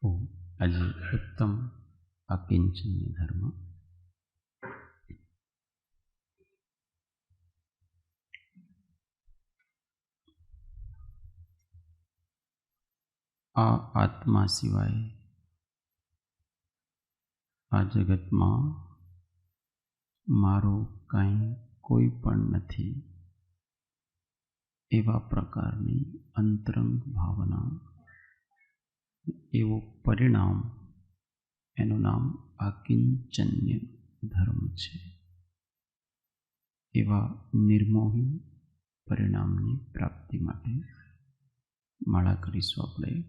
આજે ઉત્તમ અકિંચન્ય ધર્મ. આ આત્મા સિવાય આ જગતમાં મારું કાંઈ કોઈ પણ નથી, એવા પ્રકારની અંતરંગ ભાવના, એવું પરિણામ, એનું નામ આકિંચન્ય ધર્મ છે. એવા નિર્મોહી પરિણામની પ્રાપ્તિ માટે માળા કરીશું આપણે.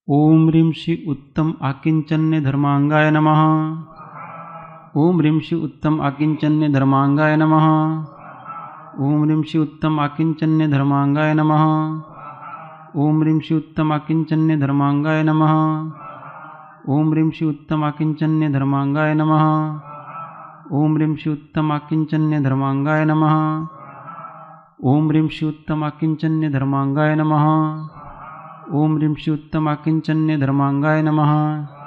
ઓમ રીમ શ્રી ઉત્તમ આકિંચન્ય ધર્માંગાય નમઃ. ઓમ રીમ શ્રી ઉત્તમ આકિંચન્ય ધર્માંગાય નમઃ. ઓમ રીમ શ્રી ઉત્તમ આકિંચન્ય ધર્માંગાય નમઃ. ઓમ રીમ શ્રી ઉત્તમ આકિંચન્ય ધર્માંગાય નમઃ. ઓમ રીમ શ્રી ઉત્તમ આકિંચન્ય ધર્માંગાય નમઃ. ઓમ રીમ શ્રી ઉત્તમ આકિંચન્ય ધર્માંગાય નમઃ. ઓમ રીમ શ્રી ઉત્તમ આકિંચન્ય ધર્માંગાય નમઃ. ઓમ રીમ શ્રી ઉત્તમ આકિંચન્ય ધર્માંગાય નમઃ. ઓમ રીમ શ્રી ઉત્તમ આકિંચન્ય ધર્માંગાય નમઃ.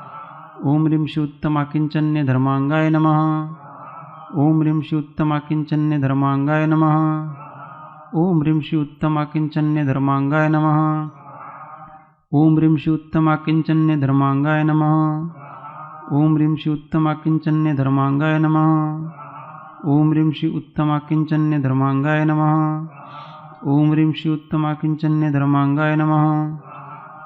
ઓમ રીમ શ્રી ઉત્તમ આકિંચન્ય ધર્માંગાય નમઃ. ઓમ રીમ શ્રી ઉત્તમ આકિંચન્ય ધર્માંગાય નમઃ. ઓમ રીમ શ્રી ઉત્તમ આકિંચન્ય ધર્માંગાય નમઃ. ઓમ રીમ શ્રી ઉત્તમ આકિંચન્ય ધર્માંગાય નમઃ. ઓમ રીમ શ્રી ઉત્તમ આકિંચન્ય ધર્માંગાય નમઃ. ઓમ રીમ શ્રી ઉત્તમ આકિંચન્ય ધર્માંગાય નમઃ. ઓમ રીમ શ્રી ઉત્તમ આકિંચન્ય ધર્માંગાય નમઃ. ઓમ રીમ શ્રી ઉત્તમ આકિંચન્ય ધર્માંગાય નમઃ.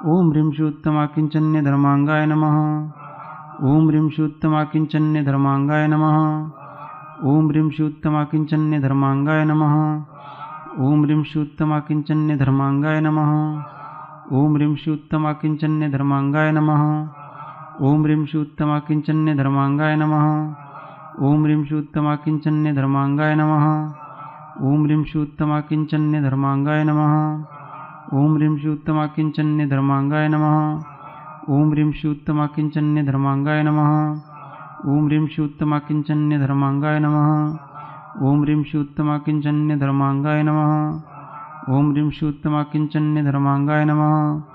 ઓમ રીમ શ્રી ઉત્તમ આકિંચન્ય ધર્માંગાય નમઃ. ઓમ રીમ શ્રી ઉત્તમ આકિંચન્ય ધર્માંગાય નમઃ. ઓમ રીમ શ્રી ઉત્તમ આકિંચન્ય ધર્માંગાય નમઃ. ઓમ રીમ શ્રી ઉત્તમ આકિંચન્ય ધર્માંગાય નમઃ. ઓમ રીમ શ્રી ઉત્તમ આકિંચન્ય ધર્માંગાય નમઃ. ઓમ રીમ શ્રી ઉત્તમ આકિંચન્ય ધર્માંગાય નમઃ. ઓમ રીમ શ્રી ઉત્તમ આકિંચન્ય ધર્માંગાય નમઃ. ઓમ રીમ શ્રી ઉત્તમ આકિંચન્ય ધર્માંગાય નમઃ. ઓમ રીમ શ્રી ઉત્તમ આકિંચન્ય ધર્માંગાય નમઃ. ઓમ રીમ શ્રી ઉત્તમ આકિંચન્ય ધર્માંગાય નમઃ. ઓમ રીમ શ્રી ઉત્તમ આકિંચન્ય ધર્માંગાય નમઃ. ઓમ રીમ શ્રી ઉત્તમ આકિંચન્ય ધર્માંગાય નમઃ. ઓમ રીમ શ્રી ઉત્તમ આકિંચન્ય ધર્માંગાય નમઃ. ઓમ રીમ શ્રી ઉત્તમ આકિંચન્ય ધર્માંગાય નમઃ. ઓમ રીમ શ્રી ઉત્તમ આકિંચન્ય ધર્માંગાય નમઃ. ઓમ રીમ શ્રી ઉત્તમ આકિંચન્ય ધર્માંગાય નમઃ.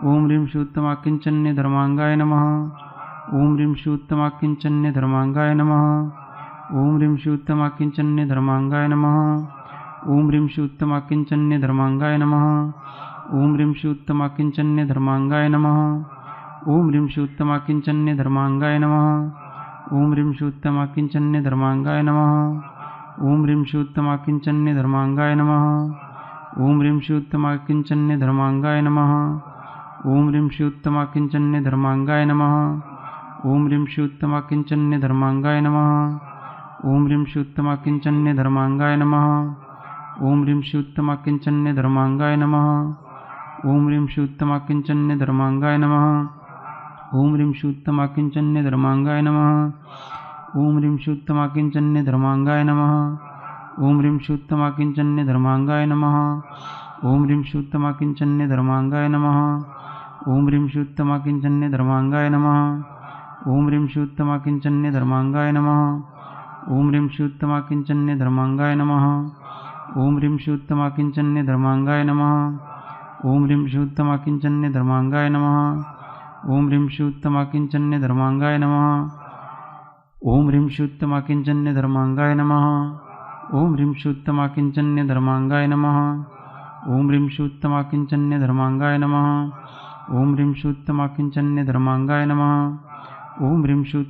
ઓમ રીમ શ્રી ઉત્તમ આકિંચન્ય ધર્માંગાય નમઃ. ઓમ રીમ શ્રી ઉત્તમ આકિંચન્ય ધર્માંગાય નમઃ. ઓમ રીમ શ્રી ઉત્તમ આકિંચન્ય ધર્માંગાય નમઃ. ઓમ રીમ શ્રી ઉત્તમ આકિંચન્ય ધર્માંગાય નમઃ. ઓમ રીમ શ્રી ઉત્તમ આકિંચન્ય ધર્માંગાય નમઃ. ઓમ રીમ શ્રી ઉત્તમ આકિંચન્ય ધર્માંગાય નમઃ. ઓમ રીમ શ્રી ઉત્તમ આકિંચન્ય ધર્માંગાય નમઃ. ઓમ રીમ શ્રી ઉત્તમ આકિંચન્ય ધર્માંગાય નમઃ. ઓમ રીમ શ્રી ઉત્તમ આકિંચન્ય ધર્માંગાય નમઃ. ઓમ રીમ શ્રી ઉત્તમ આકિંચન્ય ધર્માંગાય નમઃ. ઓમ રીમ શ્રી ઉત્તમ આકિંચન્ય ધર્માંગાય નમઃ. ઓમ રીમ શ્રી ઉત્તમ આકિંચન્ય ધર્માંગાય નમઃ. ઓમ રીમ શ્રી ઉત્તમ આકિંચન્ય ધર્માંગાય નમઃ. ઓમ રીમ શ્રી ઉત્તમ આકિંચન્ય ધર્માંગાય નમઃ. ઓમ રીમ શ્રી ઉત્તમ આકિંચન્ય ધર્માંગાય નમઃ. ઓમ રીમ શ્રી ઉત્તમ આકિંચન્ય ધર્માંગાય નમઃ. ઓમ રીમ શ્રી ઉત્તમ આકિંચન્ય ધર્માંગાય નમઃ. ઓમ રીમ શ્રી ઉત્તમ આકિંચન્ય ધર્માંગાય નમઃ. ઓમ રીમ શ્રી ઉત્તમ આકિંચન્ય ધર્માંગાય નમઃ. ઓમ રીમ શ્રી ઉત્તમ આકિંચન્ય ધર્માંગાય નમઃ. ઓમ રીમ શ્રી ઉત્તમ આકિંચન્ય ધર્માંગાય નમઃ. ઓમ રીમ શ્રી ઉત્તમ આકિંચન્ય ધર્માંગાય નમઃ. ઓમ રીમ શ્રી ઉત્તમ આકિંચન્ય ધર્માંગાય નમઃ. ઓમ રીમ શ્રી ઉત્તમ આકિંચન્ય ધર્માંગાય નમઃ. ઓમ રીમ શ્રી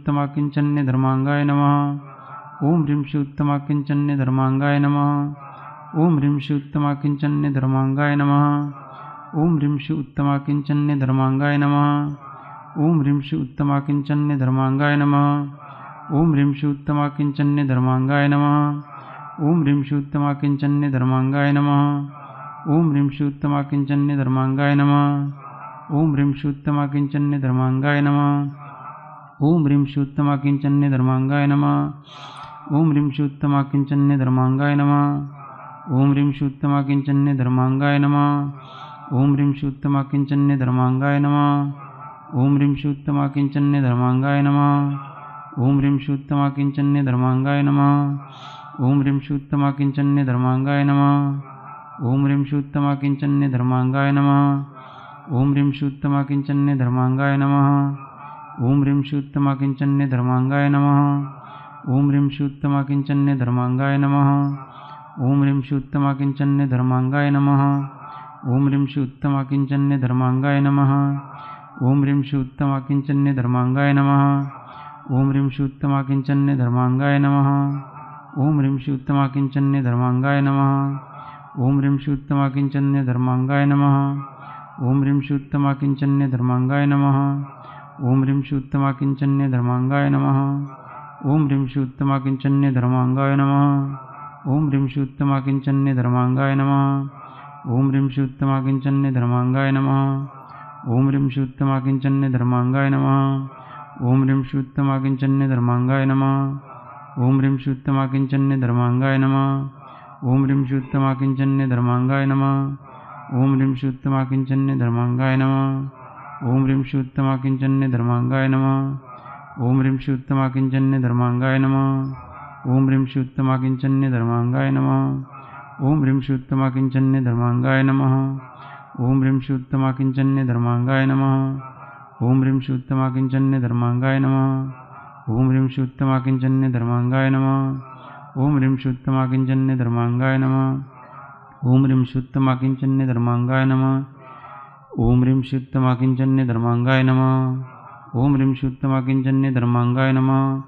ઉત્તમ આકિંચન્ય ધર્માંગાય નમઃ. ઓમ રીમ શ્રી ઉત્તમ આકિંચન્ય ધર્માંગાય નમઃ. ઓમ રીમ શ્રી ઉત્તમ આકિંચન્ય ધર્માંગાય નમઃ. ઓમ રીમ શ્રી ઉત્તમ આકિંચન્ય ધર્માંગાય નમઃ. ઓમ રીમ શ્રી ઉત્તમ આકિંચન્ય ધર્માંગાય નમઃ. ઓમ રીમ શ્રી ઉત્તમ આકિંચન્ય ધર્માંગાય નમઃ. ઓમ રીમ શ્રી ઉત્તમ આકિંચન્ય ધર્માંગાય નમઃ. ઓમ રીમ શ્રી ઉત્તમ આકિંચન્ય ધર્માંગાય નમઃ. ઓમ રીમ શ્રી ઉત્તમ આકિંચન્ય ધર્માંગાય નમઃ. ઓમ રીમ શ્રી ઉત્તમ આકિંચન્ય ધર્માંગાય નમઃ. ઓમ રીમ શ્રી ઉત્તમ આકિંચન્ય ધર્માંગાય નમઃ. ઓમ રીમ શ્રી ઉત્તમ આકિંચન્ય ધર્માંગાય નમઃ. ઓમ રીમ શ્રી ઉત્તમ આકિંચન્ય ધર્માંગાય નમઃ. ઓમ રીમ શ્રી ઉત્તમ આકિંચન્ય ધર્માંગાય નમઃ. ઓમ રીમ શ્રી ઉત્તમ આકિંચન્ય ધર્માંગાય નમઃ. ઓમ રીમ શ્રી ઉત્તમ આકિંચન્ય ધર્માંગાય નમઃ. ओम ह्रीं श्री उत्तमाकिंचन्य धर्मांगाय नमः। ओम ह्रीं श्री उत्तमाकिंचन्य धर्मांगाय नमः। ओम ह्रीं श्री उत्तमाकिंचन्य धर्मांगाय नमः। ओम ह्रीं श्री उत्तमाकिंचन्य धर्मांगाय नमः। ओम ह्रीं श्री उत्तमाकिंचन्य धर्मांगाय नमः। ओम ह्रीं श्री उत्तमाकिंचन्य धर्मांगाय नमः। ओम ह्रीं श्री उत्तमाकिंचन्य धर्मांगाय नमः। ओम ह्रीं श्री उत्तमाकिंचन्य धर्मांगाय नमः। ओम ह्रीं श्री उत्तमाकिंचन्य धर्मांगाय नमः। ओम ह्रीं श्री उत्तमाकिंचन्य धर्मांगाय नमः। ओम ह्रीं श्री उत्तमाकिंचन्य धर्मांगाय नमः। ओम ह्रीं श्री उत्तमाकिंचन्य धर्मांगाय नमः। ओम ह्रीं श्री उत्तमाकिंचन्य धर्मांगाय नमः। ओम ह्रीं श्री उत्तमाकिंचन्य धर्मांगाय नमः। ओम ह्रीं श्री उत्तमाकिंचन्य धर्मांगाय नमः। ओम ह्रीं श्री उत्तमाकिंचन्य धर्मांगाय नमः। ओम ह्रीं श्री उत्तमाकिंचन्य धर्मांगाय नमः। ओम ह्रीं श्री उत्तमाकिंचन्य धर्मांगाय नमः। ओम ह्रीं श्री उत्तमाकिंचन्य धर्मांगाय नमः। ओम ह्रीं श्री उत्तमाकिंचन्य धर्मांगाय नमः। ओम ह्रीं श्री उत्तमाकिंचन्य धर्मांगाय नमः। ओम ह्रीं श्री उत्तमाकिंचन्य धर्मांगाय नमः। ओम ह्रीं श्री उत्तमाकिंचन्य धर्मांगाय नमः। ओम ह्रीं श्री उत्तमाकिंचन्य धर्मांगाय नमः। ओम ह्रीं श्री उत्तमाकिंचन्य धर्मांगाय नमः। ओम ह्रीं श्री उत्तमाकिंचन्य धर्मांगाय नमः। ओम ह्रीं श्री उत्तमाकिंचन्य धर्मांगाय नमः। ओम ह्रीं श्री उत्तमाकिंचन्य धर्मांगाय नमः। ओम ह्रीं श्री उत्तमाकिंचन्य धर्मांगाय नमः।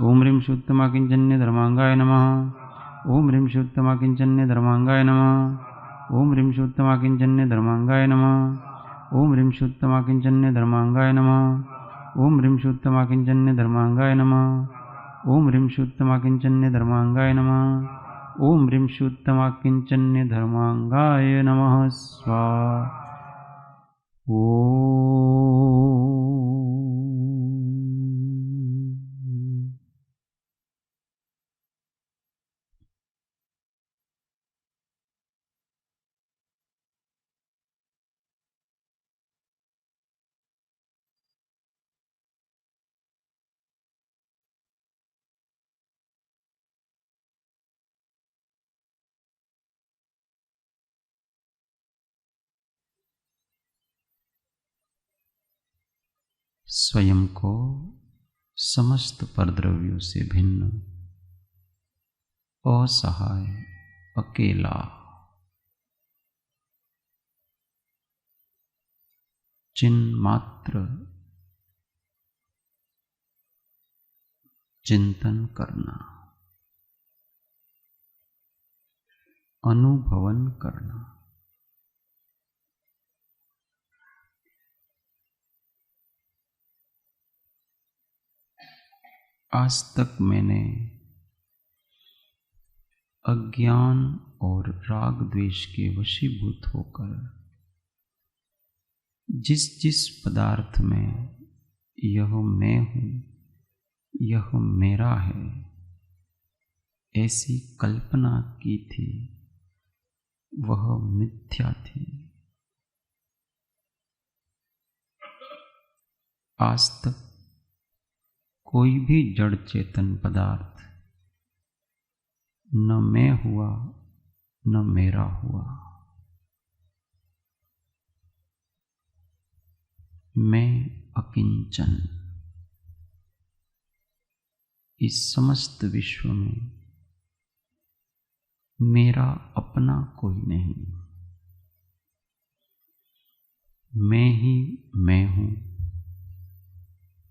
ओम ह्रीं श्री उत्तमाकिंचन्य धर्मांगाय नमः। ओम ह्रीं श्री उत्तमाकिंचन्य धर्मांगाय नमः। ओम ह्रीं श्री उत्तमाकिंचन्य धर्मांगाय नमः। ओम ह्रीं श्री उत्तमाकिंचन्य धर्मांगाय नमः। ओम ह्रीं श्री उत्तमाकिंचन्य धर्मांगाय नमः। ओम ह्रीं श्री उत्तमाकिंचन्य धर्मांगाय नमः। ओम ह्रीं श्री उत्तमाकिंचन्य धर्मांगाय नमः। ओम ह्रीं श्री उत्तमाकिंचन्य धर्मांगाय नमः। स्वाहा। स्वयं को समस्त परद्रव्यों से भिन्न, असहाय, अकेला, चिन्मात्र चिंतन करना, अनुभवन करना। आज तक मैंने अज्ञान और राग द्वेष के वशीभूत होकर जिस जिस पदार्थ में यह मैं हूँ, यह मेरा है, ऐसी कल्पना की थी, वह मिथ्या थी। आज तक कोई भी जड़ चेतन पदार्थ न मैं हुआ न मेरा हुआ। मैं अकिंचन। इस समस्त विश्व में मेरा अपना कोई नहीं। मैं ही मैं हूँ,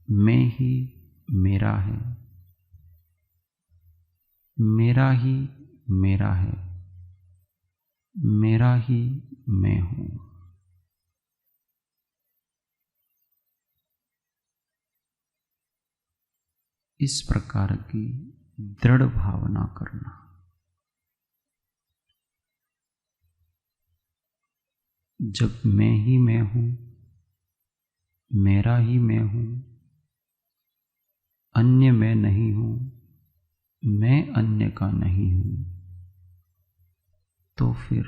मैं ही मेरा है, मेरा ही मेरा है, मेरा ही मैं हूँ। इस प्रकार की दृढ़ भावना करना। जब मैं ही मैं हूँ, मेरा ही मैं हूँ, अन्य मैं नहीं हूँ, मैं अन्य का नहीं हूँ, तो फिर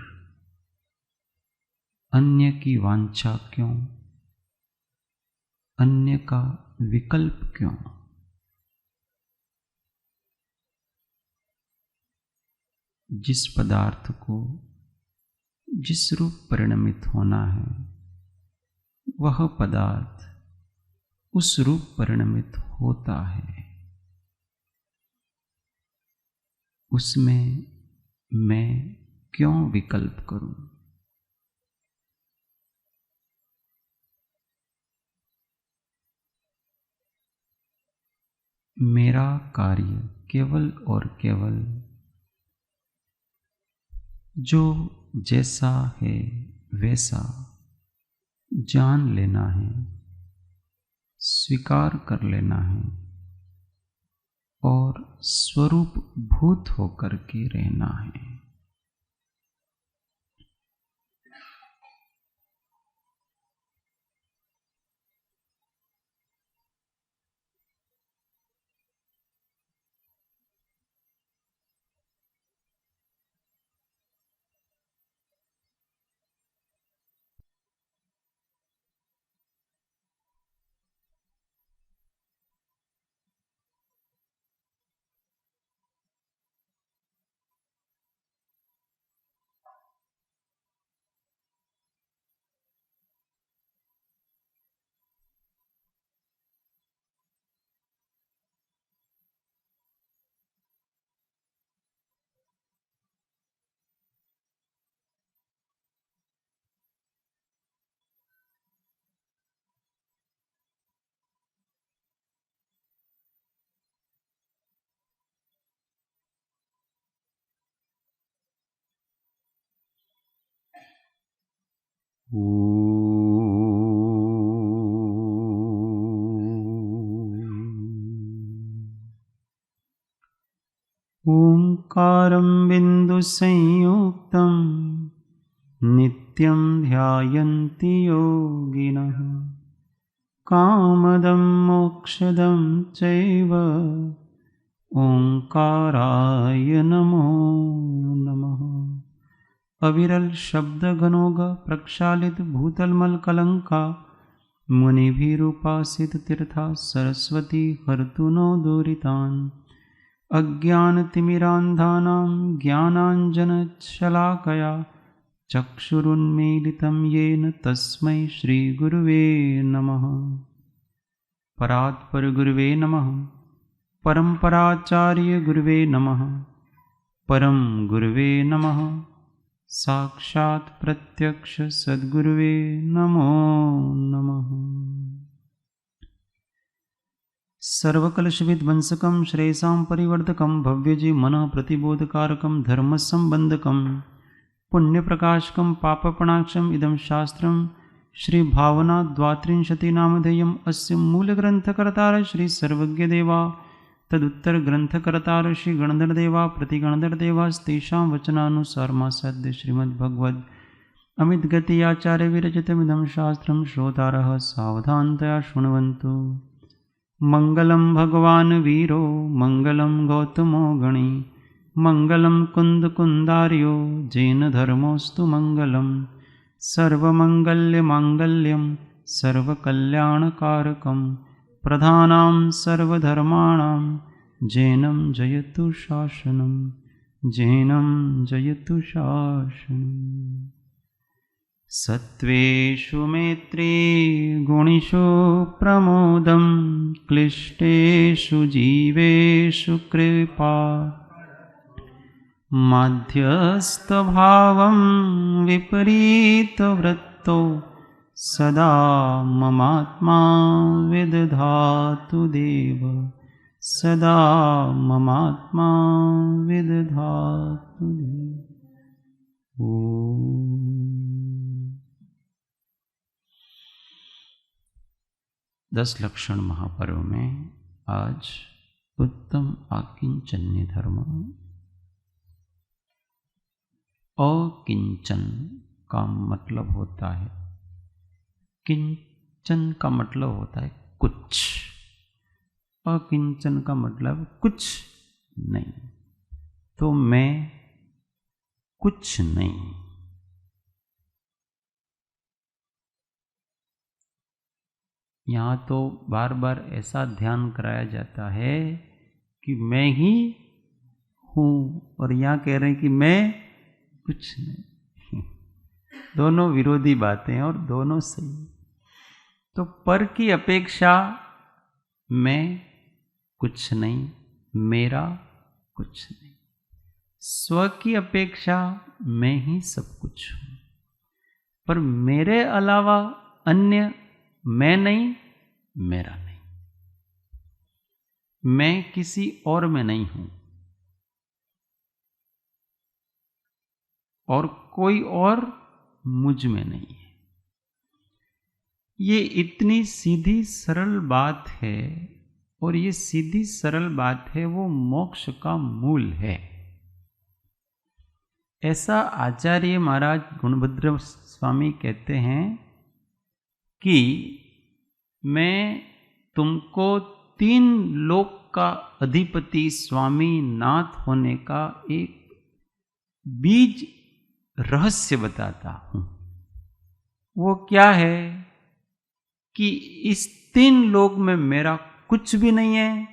अन्य की वांछा क्यों? अन्य का विकल्प क्यों? जिस पदार्थ को जिस रूप परिणमित होना है, वह पदार्थ उस रूप परिणमित होता है, उसमें मैं क्यों विकल्प करूं? मेरा कार्य केवल और केवल जो जैसा है वैसा जान लेना है, स्वीकार कर लेना है और स्वरूप भूत होकर के रहना है। ओंकारं बिन्दुसंयुक्तं नित्यं ध्यायन्ति योगिनः कामदं मोक्षदं चैव ओंकाराय नमो नमः। अविरल शब्द घनोग प्रक्षालित भूतलमल कलंका मुनिभिरुपासित तीर्था सरस्वती हर्तु नो दुरितान्। अज्ञानतिमिरान्धानां ज्ञानाञ्जनशलाकया चक्षुरुन्मीलितं येन तस्मै श्रीगुरुवे नमः। परात्पर गुरुवे नमः। परम्पराचार्य गुरुवे नमः। परम गुरुवे नमः। साक्षात् प्रत्यक्ष सद्गुरुवे नमो नमः। सर्वकलशविध्वंसकं श्रेयसां परिवर्धकं भव्यजी मनः प्रतिबोधकारकं धर्मसंबंधकं पुण्यप्रकाशकं पापप्रणाक्षम् इदं शास्त्रं श्रीभावनाद्वात्रिंशतिनामधेयम् अस्य मूलग्रन्थकर्तार श्री सर्वज्ञदेवा तदुत्तरग्रन्थकर्तार श्री गणधरदेवा प्रतिगणधरदेवास्तेषां वचनानुसारमासाद्य श्रीमद्भगवद् अमितगति आचार्य विरचितमिदं शास्त्रं श्रोतारः सावधानतया शृण्वन्तु। मंगलम भगवान वीरो मंगलम गौतमो गणी मंगलम कुंद कुंदार्यो जैन धर्मोस्तु मंगलम सर्वमंगल्य मांगल्यम सर्वकल्याणकारकम प्रधानां सर्वधर्माणां जैनं जयतु शासनं जैनं जयतु शासनम्। सत्त्वेषु मैत्री गुणेषु प्रमोदं क्लिष्टेषु जीवेषु कृपा मध्यस्थभावं विपरीतवृत्तो सदा ममात्मा विदधातु देव सदा ममात्मा विदधातु देव। दस लक्षण महापर्व में आज उत्तम आकिंचन्य धर्म। अकिंचन का मतलब होता है, किंचन का मतलब होता है कुछ, अकिंचन का मतलब कुछ नहीं। तो मैं कुछ नहीं। यहाँ तो बार बार ऐसा ध्यान कराया जाता है कि मैं ही हूँ, और यहाँ कह रहे हैं कि मैं कुछ नहीं। दोनों विरोधी बातें और दोनों सही। तो पर की अपेक्षा मैं कुछ नहीं, मेरा कुछ नहीं। स्व की अपेक्षा मैं ही सब कुछ हूं, पर मेरे अलावा अन्य मैं नहीं, मेरा नहीं। मैं किसी और में नहीं हूं और कोई और मुझ में नहीं है। ये इतनी सीधी सरल बात है, और ये सीधी सरल बात है वो मोक्ष का मूल है। ऐसा आचार्य महाराज गुणभद्र स्वामी कहते हैं कि मैं तुमको 3 लोक का अधिपति स्वामी नाथ होने का एक बीज रहस्य बताता हूं। वो क्या है कि इस 3 लोक में मेरा कुछ भी नहीं है,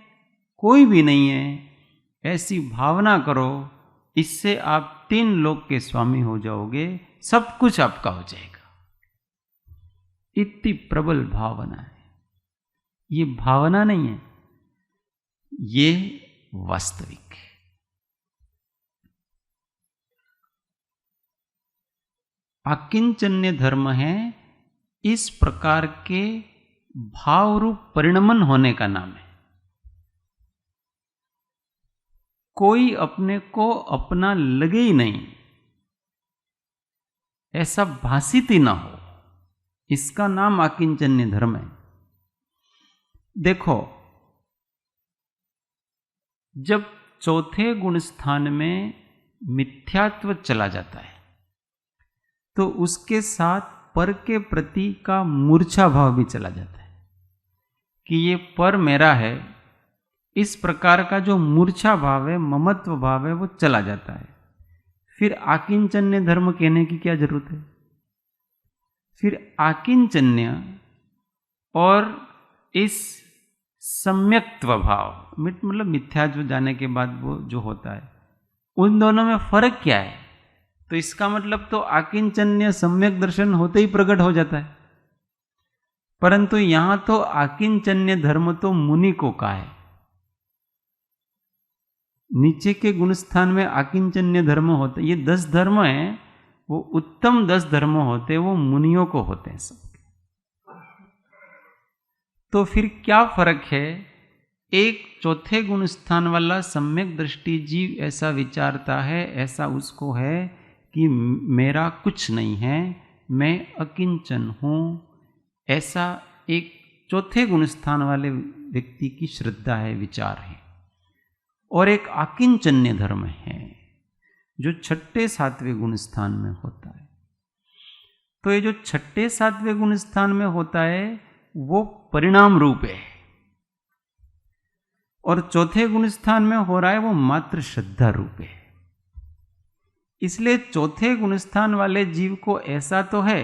कोई भी नहीं है, ऐसी भावना करो। इससे आप 3 लोक के स्वामी हो जाओगे, सब कुछ आपका हो जाएगा। इतनी प्रबल भावना है। ये भावना नहीं है, ये वास्तविक है। आकिंचन्य धर्म है इस प्रकार के भाव रूप परिणमन होने का नाम है। कोई अपने को अपना लगे ही नहीं, ऐसा भासित ही ना हो, इसका नाम आकिंचन्य धर्म है। देखो, जब चौथे गुण स्थान में मिथ्यात्व चला जाता है तो उसके साथ पर के प्रति का मूर्छा भाव भी चला जाता है कि ये पर मेरा है। इस प्रकार का जो मूर्छा भाव है, ममत्व भाव है, वो चला जाता है। फिर आकिंचन्य धर्म कहने की क्या जरूरत है? फिर आकिंचन्य और इस सम्यक्त्व भाव, मतलब मिथ्यात्व जाने के बाद वो जो होता है, उन दोनों में फर्क क्या है? तो इसका मतलब तो आकिंचन्य सम्यक दर्शन होते ही प्रकट हो जाता है। परंतु यहां तो आकिंचन्य धर्म तो मुनि को का है। नीचे के गुणस्थान में आकिंचन्य धर्म होते, ये 10 धर्म है, वो उत्तम 10 धर्म होते, वो मुनियों को होते हैं सब। तो फिर क्या फर्क है? एक चौथे गुण स्थान वाला सम्यक दृष्टि जीव ऐसा विचारता है, ऐसा उसको है कि मेरा कुछ नहीं है, मैं अकिंचन हूं। ऐसा एक चौथे गुण स्थान वाले व्यक्ति की श्रद्धा है, विचार है। और एक आकिंचन्य धर्म है जो 6ठे 7वें गुण स्थान में होता है। तो ये जो 6ठे 7वें गुण स्थान में होता है वो परिणाम रूप है, और चौथे गुण स्थान में हो रहा है वो मात्र श्रद्धा रूप है। इसलिए चौथे गुण स्थान वाले जीव को ऐसा तो है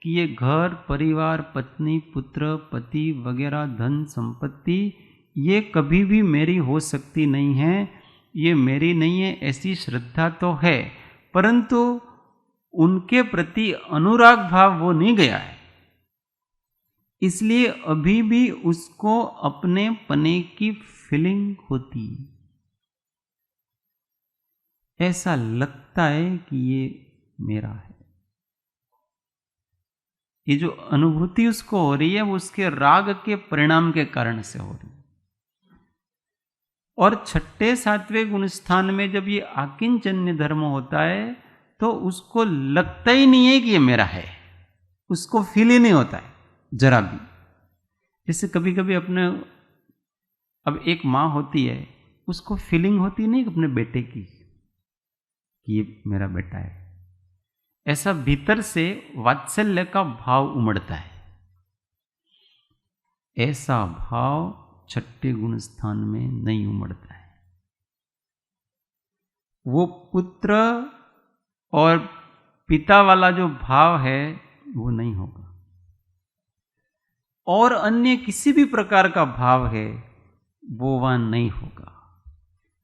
कि ये घर परिवार, पत्नी, पुत्र, पति वगैरह, धन संपत्ति, ये कभी भी मेरी हो सकती नहीं है, ये मेरी नहीं है, ऐसी श्रद्धा तो है। परंतु उनके प्रति अनुराग भाव वो नहीं गया है। इसलिए अभी भी उसको अपने पने की फीलिंग होती, ऐसा लगता है कि ये मेरा है। ये जो अनुभूति उसको हो रही है वो उसके राग के परिणाम के कारण से हो रही है। और 6ठे 7वें गुण स्थान में जब ये आकिंचन्य धर्म होता है तो उसको लगता ही नहीं है कि ये मेरा है, उसको फील ही नहीं होता है जरा भी। जैसे कभी कभी अपने, अब एक माँ होती है, उसको फीलिंग होती नहीं अपने बेटे की कि ये मेरा बेटा है, ऐसा भीतर से वात्सल्य का भाव उमड़ता है। ऐसा भाव 6ठे गुण स्थान में नहीं उमड़ता है। वो पुत्र और पिता वाला जो भाव है वो नहीं होगा, और अन्य किसी भी प्रकार का भाव है वो वहां नहीं होगा।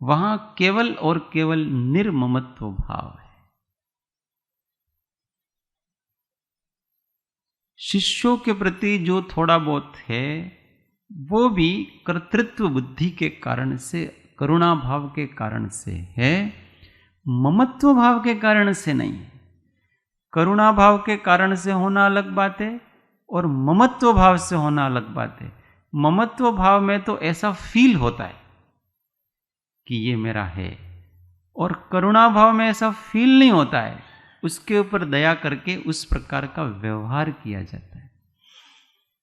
वहां केवल और केवल निर्ममत्व भाव है। शिष्यों के प्रति जो थोड़ा बहुत है वो भी कर्तृत्व बुद्धि के कारण से, करुणा भाव के कारण से है, ममत्व भाव के कारण से नहीं। करुणा भाव के कारण से होना अलग बात है और ममत्व भाव से होना अलग बात है। ममत्व भाव में तो ऐसा फील होता है कि ये मेरा है, और करुणा भाव में ऐसा फील नहीं होता है, उसके ऊपर दया करके उस प्रकार का व्यवहार किया जाता है।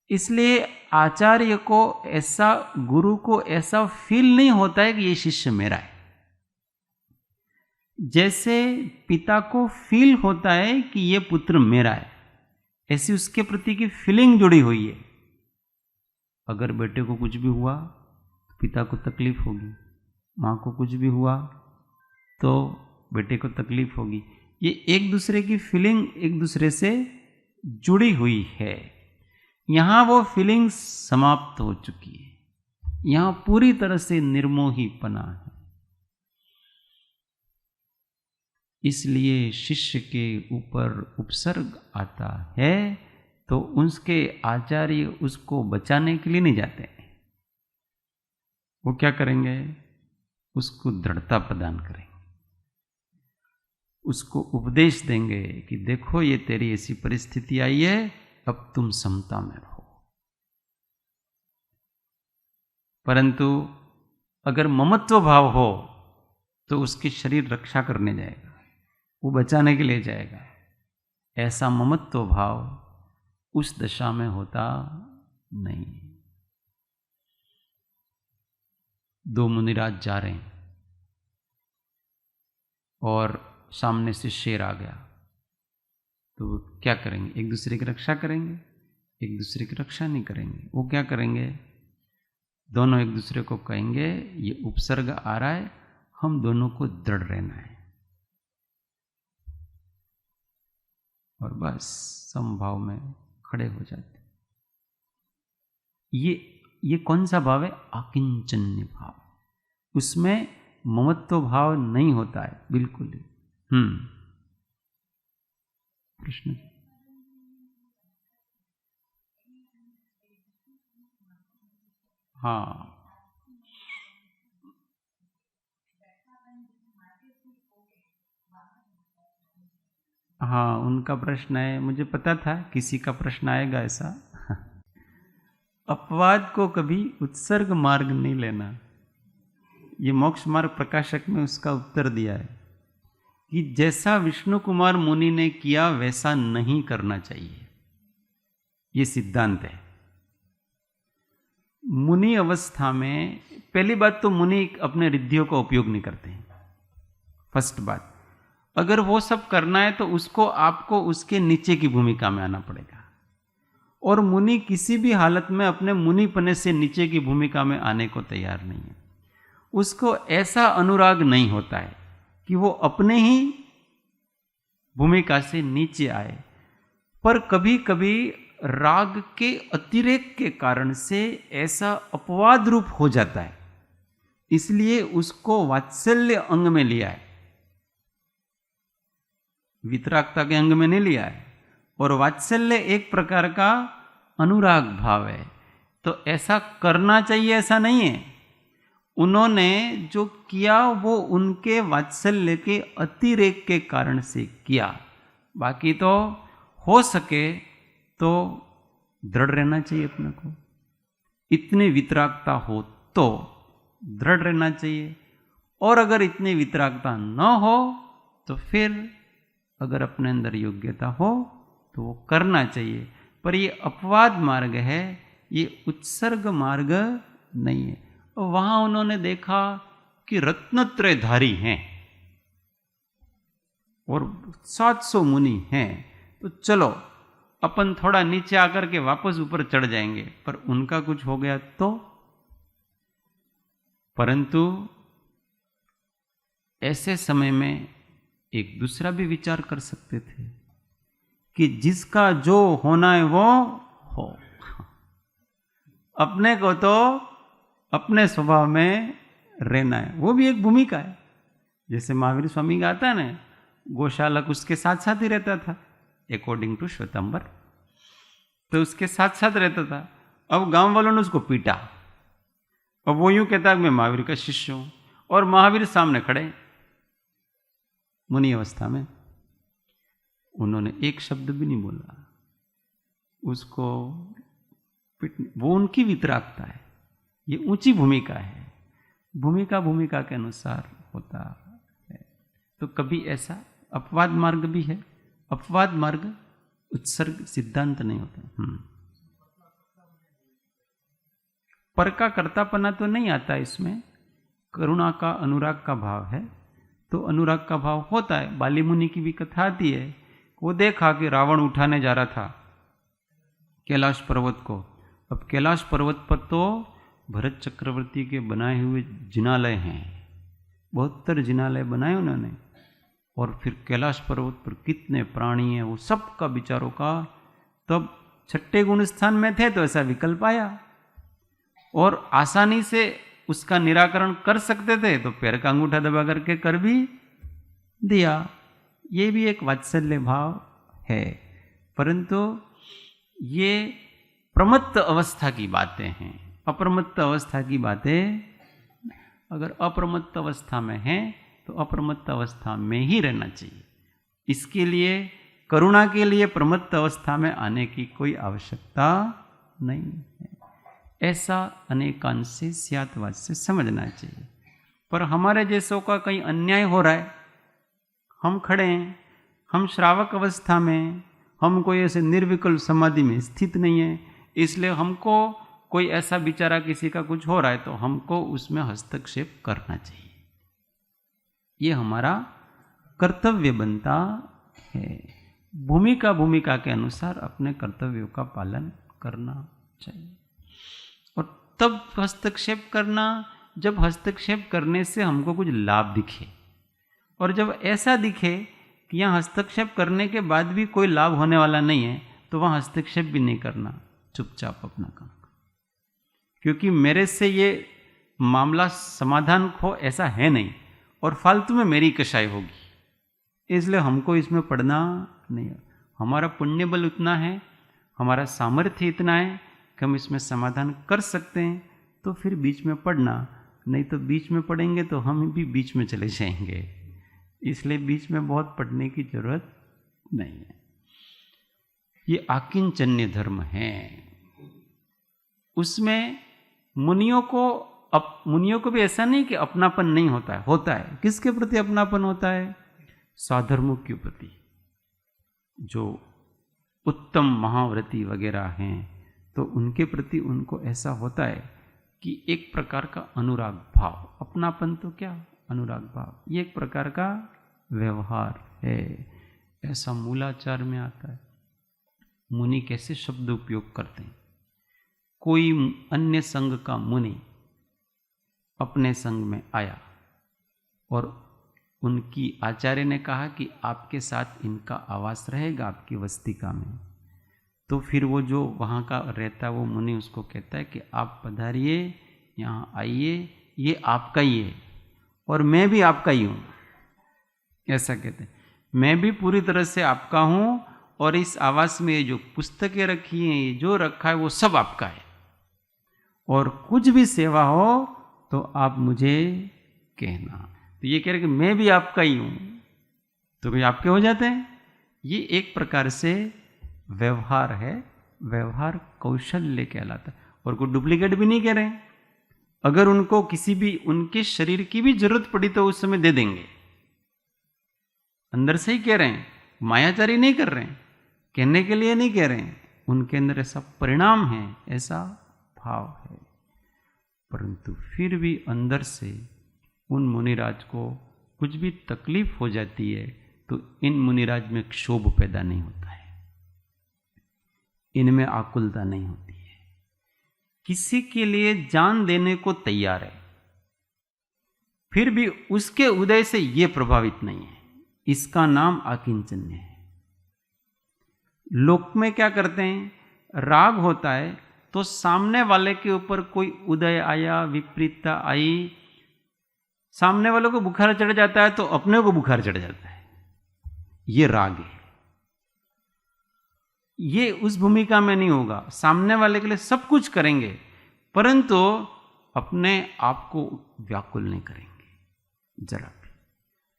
इसलिए आचार्य को ऐसा, गुरु को ऐसा फील नहीं होता है कि ये शिष्य मेरा है, जैसे पिता को फील होता है कि ये पुत्र मेरा है, ऐसी उसके प्रति की फीलिंग जुड़ी हुई है। अगर बेटे को कुछ भी हुआ तो पिता को तकलीफ होगी, माँ को कुछ भी हुआ तो बेटे को तकलीफ होगी। ये एक दूसरे की फीलिंग एक दूसरे से जुड़ी हुई है। यहाँ वो फीलिंग समाप्त हो चुकी है, यहाँ पूरी तरह से निर्मोहीपना है। इसलिए शिष्य के ऊपर उपसर्ग आता है तो उसके आचार्य उसको बचाने के लिए नहीं जाते, वो क्या करेंगे, उसको दृढ़ता प्रदान करेंगे, उसको उपदेश देंगे कि देखो ये तेरी ऐसी परिस्थिति आई है, अब तुम समता में रहो। परंतु अगर ममत्व भाव हो तो उसकी शरीर रक्षा करने जाएगा, वो बचाने के लिए जाएगा। ऐसा ममत्व भाव उस दशा में होता नहीं। दो मुनिराज जा रहे हैं और सामने से शेर आ गया, तो वो क्या करेंगे, एक दूसरे की रक्षा करेंगे, एक दूसरे की रक्षा नहीं करेंगे। वो क्या करेंगे, दोनों एक दूसरे को कहेंगे ये उपसर्ग आ रहा है, हम दोनों को दृढ़ रहना है, और बस समभाव में खड़े हो जाते। ये कौन सा भाव है, आकिंचन्य भाव, उसमें ममत्व भाव नहीं होता है बिल्कुल ही। प्रश्न, हाँ हाँ, उनका प्रश्न है, मुझे पता था किसी का प्रश्न आएगा ऐसा। अपवाद को कभी उत्सर्ग मार्ग नहीं लेना, ये मोक्ष मार्ग प्रकाशक में उसका उत्तर दिया है कि जैसा विष्णु कुमार मुनि ने किया वैसा नहीं करना चाहिए, ये सिद्धांत है। मुनि अवस्था में पहली बात तो मुनि अपने रिद्धियों का उपयोग नहीं करते हैं, फर्स्ट बात। अगर वो सब करना है तो उसको, आपको उसके नीचे की भूमिका में आना पड़ेगा, और मुनि किसी भी हालत में अपने मुनिपने से नीचे की भूमिका में आने को तैयार नहीं है। उसको ऐसा अनुराग नहीं होता है कि वो अपने ही भूमिका से नीचे आए, पर कभी कभी राग के अतिरेक के कारण से ऐसा अपवाद रूप हो जाता है, इसलिए उसको वात्सल्य अंग में लिया है, वितरागता के अंग में नहीं लिया है। और वात्सल्य एक प्रकार का अनुराग भाव है, तो ऐसा करना चाहिए ऐसा नहीं है। उन्होंने जो किया वो उनके वात्सल्य के अतिरेक के कारण से किया, बाकी तो हो सके तो दृढ़ रहना चाहिए अपने को, इतनी वितरागता हो तो दृढ़ रहना चाहिए, और अगर इतनी वितरागता न हो तो फिर अगर अपने अंदर योग्यता हो तो वो करना चाहिए। पर ये अपवाद मार्ग है, ये उत्सर्ग मार्ग नहीं है। वहां उन्होंने देखा कि रत्नत्रयधारी हैं और 700 मुनि हैं, तो चलो अपन थोड़ा नीचे आकर के वापस ऊपर चढ़ जाएंगे, पर उनका कुछ हो गया तो। परंतु ऐसे समय में एक दूसरा भी विचार कर सकते थे कि जिसका जो होना है वो हो, अपने को तो अपने स्वभाव में रहना है, वो भी एक भूमिका है। जैसे महावीर स्वामी का आता है ना, गौशालक उसके साथ साथ ही रहता था अकॉर्डिंग टू श्वेतांबर। तो उसके साथ साथ रहता था। अब गांव वालों ने उसको पीटा। अब वो यूं कहता मैं महावीर का शिष्य हूं, और महावीर सामने खड़े मुनि अवस्था में। उन्होंने एक शब्द भी नहीं बोला उसको पिटने। वो उनकी वितरागता है, ये ऊंची भूमिका है, भूमिका के अनुसार होता है। तो कभी ऐसा अपवाद मार्ग भी है, अपवाद मार्ग उत्सर्ग सिद्धांत नहीं होता। पर का कर्तापना तो नहीं आता इसमें, करुणा का अनुराग का भाव है। तो अनुराग का भाव होता है। बाली मुनि की भी कथा आती है, वो देखा कि रावण उठाने जा रहा था कैलाश पर्वत को। अब कैलाश पर्वत पर तो भरत चक्रवर्ती के बनाए हुए जिनालय हैं, 72 जिनालय बनाए उन्होंने। और फिर कैलाश पर्वत पर कितने प्राणी हैं, वो सब का विचारों का। तब छठे गुण स्थान में थे तो ऐसा विकल्प आया, और आसानी से उसका निराकरण कर सकते थे तो पैर का अंगूठा दबा करके कर भी दिया। ये भी एक वात्सल्य भाव है, परंतु ये प्रमत्त अवस्था की बातें हैं, अप्रमत्त अवस्था की बातें। अगर अप्रमत्त अवस्था में है तो अप्रमत्त अवस्था में ही रहना चाहिए। इसके लिए करुणा के लिए प्रमत्त अवस्था में आने की कोई आवश्यकता नहीं है। ऐसा अनेकांश से स्यातवाद से समझना चाहिए। पर हमारे जैसों का कहीं अन्याय हो रहा है, हम खड़े हैं, हम श्रावक अवस्था में, हम कोई ऐसे निर्विकल्प समाधि में स्थित नहीं है, इसलिए हमको कोई ऐसा बेचारा किसी का कुछ हो रहा है तो हमको उसमें हस्तक्षेप करना चाहिए। ये हमारा कर्तव्य बनता है। भूमिका के अनुसार अपने कर्तव्यों का पालन करना चाहिए। और तब हस्तक्षेप करना जब हस्तक्षेप करने से हमको कुछ लाभ दिखे, और जब ऐसा दिखे कि यहाँ हस्तक्षेप करने के बाद भी कोई लाभ होने वाला नहीं है तो वहाँ हस्तक्षेप भी नहीं करना, चुपचाप अपना काम। क्योंकि मेरे से ये मामला समाधान हो ऐसा है नहीं, और फालतू में मेरी कषाय होगी, इसलिए हमको इसमें पढ़ना नहीं है। हमारा पुण्य बल उतना है, हमारा सामर्थ्य इतना है कि हम इसमें समाधान कर सकते हैं, तो फिर बीच में पढ़ना। नहीं तो बीच में पढ़ेंगे तो हम भी बीच में चले जाएंगे, इसलिए बीच में बहुत पढ़ने की जरूरत नहीं है। ये आकिंचन्य धर्म है, उसमें मुनियों को भी ऐसा नहीं कि अपनापन नहीं होता है, होता है। किसके प्रति अपनापन होता है? साधर्मों के प्रति। जो उत्तम महाव्रती वगैरह हैं तो उनके प्रति उनको ऐसा होता है कि एक प्रकार का अनुराग भाव, अपनापन तो क्या, अनुराग भाव, ये एक प्रकार का व्यवहार है। ऐसा मूलाचार में आता है। मुनि कैसे शब्द उपयोग करते हैं? कोई अन्य संघ का मुनि अपने संघ में आया और उनकी आचार्य ने कहा कि आपके साथ इनका आवास रहेगा आपकी वस्तिका में। तो फिर वो जो वहाँ का रहता वो मुनि उसको कहता है कि आप पधारिए, यहाँ आइए, ये आपका ही है और मैं भी आपका ही हूँ, ऐसा कहते हैं। मैं भी पूरी तरह से आपका हूँ और इस आवास में ये जो पुस्तकें रखी हैं, ये जो रखा है वो सब आपका है, और कुछ भी सेवा हो तो आप मुझे कहना। तो ये कह रहे कि मैं भी आपका ही हूँ, तो भी आपके हो जाते हैं। ये एक प्रकार से व्यवहार है, व्यवहार कौशल्य कहलाता है। और कोई डुप्लीकेट भी नहीं कह रहे हैं। अगर उनको किसी भी उनके शरीर की भी जरूरत पड़ी तो उस समय दे देंगे, अंदर से ही कह रहे हैं, मायाचारी नहीं कर रहे हैं, कहने के लिए नहीं कह रहे हैं, उनके अंदर ऐसा परिणाम है, ऐसा भाव है। परंतु फिर भी अंदर से उन मुनिराज को कुछ भी तकलीफ हो जाती है तो इन मुनिराज में क्षोभ पैदा नहीं होता है, इनमें आकुलता नहीं होती है, किसी के लिए जान देने को तैयार है, फिर भी उसके उदय से ये प्रभावित नहीं है। इसका नाम आकिंचन्य है। लोक में क्या करते हैं, राग होता है तो सामने वाले के ऊपर कोई उदय आया, विपरीतता आई, सामने वाले को बुखार चढ़ जाता है तो अपने को बुखार चढ़ जाता है, ये राग है। ये उस भूमिका में नहीं होगा। सामने वाले के लिए सब कुछ करेंगे, परंतु अपने आप को व्याकुल नहीं करेंगे, जरा भी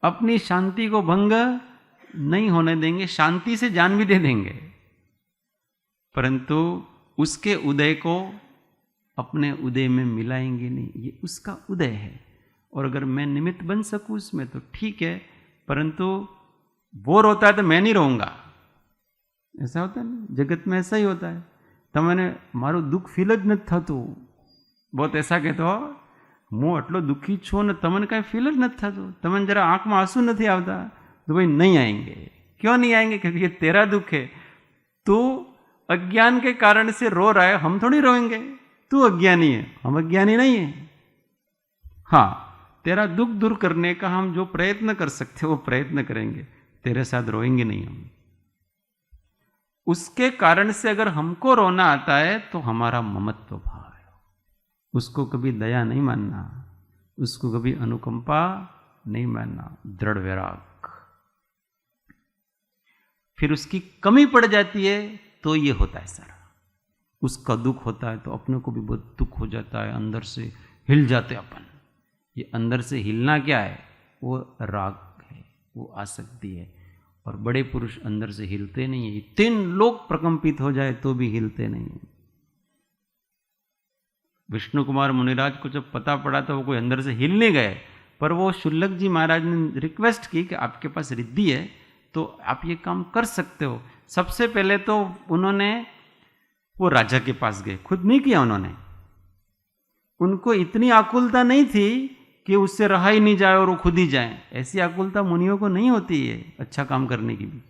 अपनी शांति को भंग नहीं होने देंगे। शांति से जान भी दे देंगे, परंतु उसके उदय को अपने उदय में मिलाएंगे नहीं। ये उसका उदय है, और अगर मैं निमित्त बन सकूं उसमें तो ठीक है, परंतु वो रोता है तो मैं नहीं रोऊंगा। ऐसा होता है ना, जगत में ऐसा ही होता है। तमने मारू दुख फील ज નથી થતું। बहुत ऐसा कहते हो, હું આટલો દુઃખી છું ને તમને કાંઈ ફીલ જ નથી થતું, તમને જરા આંખમાં આંસू નથી આવતા, तो भाई नहीं आएंगे। क्यों नहीं आएंगे? क्योंकि ये तेरा दुख है। तू अज्ञान के कारण से रो रहा है, हम थोड़ी रोएंगे। तू अज्ञानी है, हम अज्ञानी नहीं है। हाँ, तेरा दुख दूर करने का हम जो प्रयत्न कर सकते वो प्रयत्न करेंगे, तेरे साथ रोएंगे नहीं हम। उसके कारण से अगर हमको रोना आता है तो हमारा ममत्व भाव है, उसको कभी दया नहीं मानना, उसको कभी अनुकंपा नहीं मानना, दृढ़ वैराग। फिर उसकी कमी पड़ जाती है तो ये होता है सारा। उसका दुख होता है तो अपने को भी बहुत दुख हो जाता है, अंदर से हिल जाते अपन। ये अंदर से हिलना क्या है? वो राग है, वो आसक्ति है। और बड़े पुरुष अंदर से हिलते नहीं है। 3 लोग प्रकंपित हो जाए तो भी हिलते नहीं है। विष्णु कुमार मुनिराज को जब पता पड़ा तो वो कोई अंदर से हिल नहीं गए, पर वो शुल्लक जी महाराज ने रिक्वेस्ट की कि आपके पास रिद्धि है तो आप ये काम कर सकते हो। सबसे पहले तो उन्होंने वो राजा के पास गए, खुद नहीं किया उन्होंने। उनको इतनी आकुलता नहीं थी कि उससे रहा ही नहीं जाए और वो खुद ही जाए। ऐसी आकुलता मुनियों को नहीं होती है अच्छा काम करने की भी।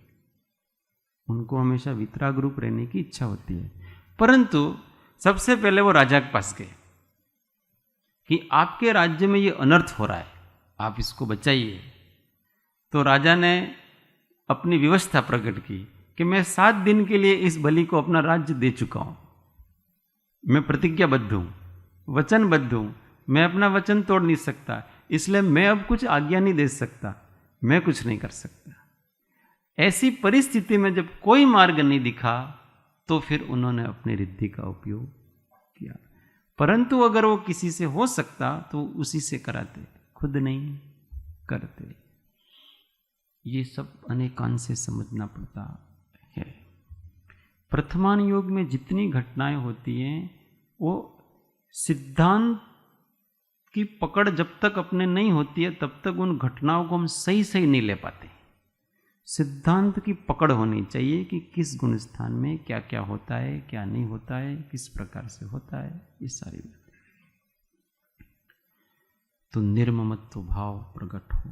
उनको हमेशा वितराग रूप रहने की इच्छा होती है। परंतु सबसे पहले वो राजा के पास गए कि आपके राज्य में ये अनर्थ हो रहा है, आप इसको बचाइए। तो राजा ने अपनी व्यवस्था प्रकट की कि मैं 7 दिन के लिए इस बलि को अपना राज्य दे चुका हूं, मैं प्रतिज्ञाबद्ध हूं, वचनबद्ध हूं, मैं अपना वचन तोड़ नहीं सकता, इसलिए मैं अब कुछ आज्ञा नहीं दे सकता, मैं कुछ नहीं कर सकता। ऐसी परिस्थिति में जब कोई मार्ग नहीं दिखा तो फिर उन्होंने अपनी रिद्धि का उपयोग किया। परंतु अगर वो किसी से हो सकता तो उसी से कराते, खुद नहीं करते। ये सब अनेकांश से समझना पड़ता है। प्रथमान योग में जितनी घटनाएं होती हैं वो सिद्धांत की पकड़ जब तक अपने नहीं होती है तब तक उन घटनाओं को हम सही सही नहीं ले पाते। सिद्धांत की पकड़ होनी चाहिए कि किस गुण स्थान में क्या क्या होता है, क्या नहीं होता है, किस प्रकार से होता है, ये सारी बात। तो निर्ममत्व भाव प्रकट हो।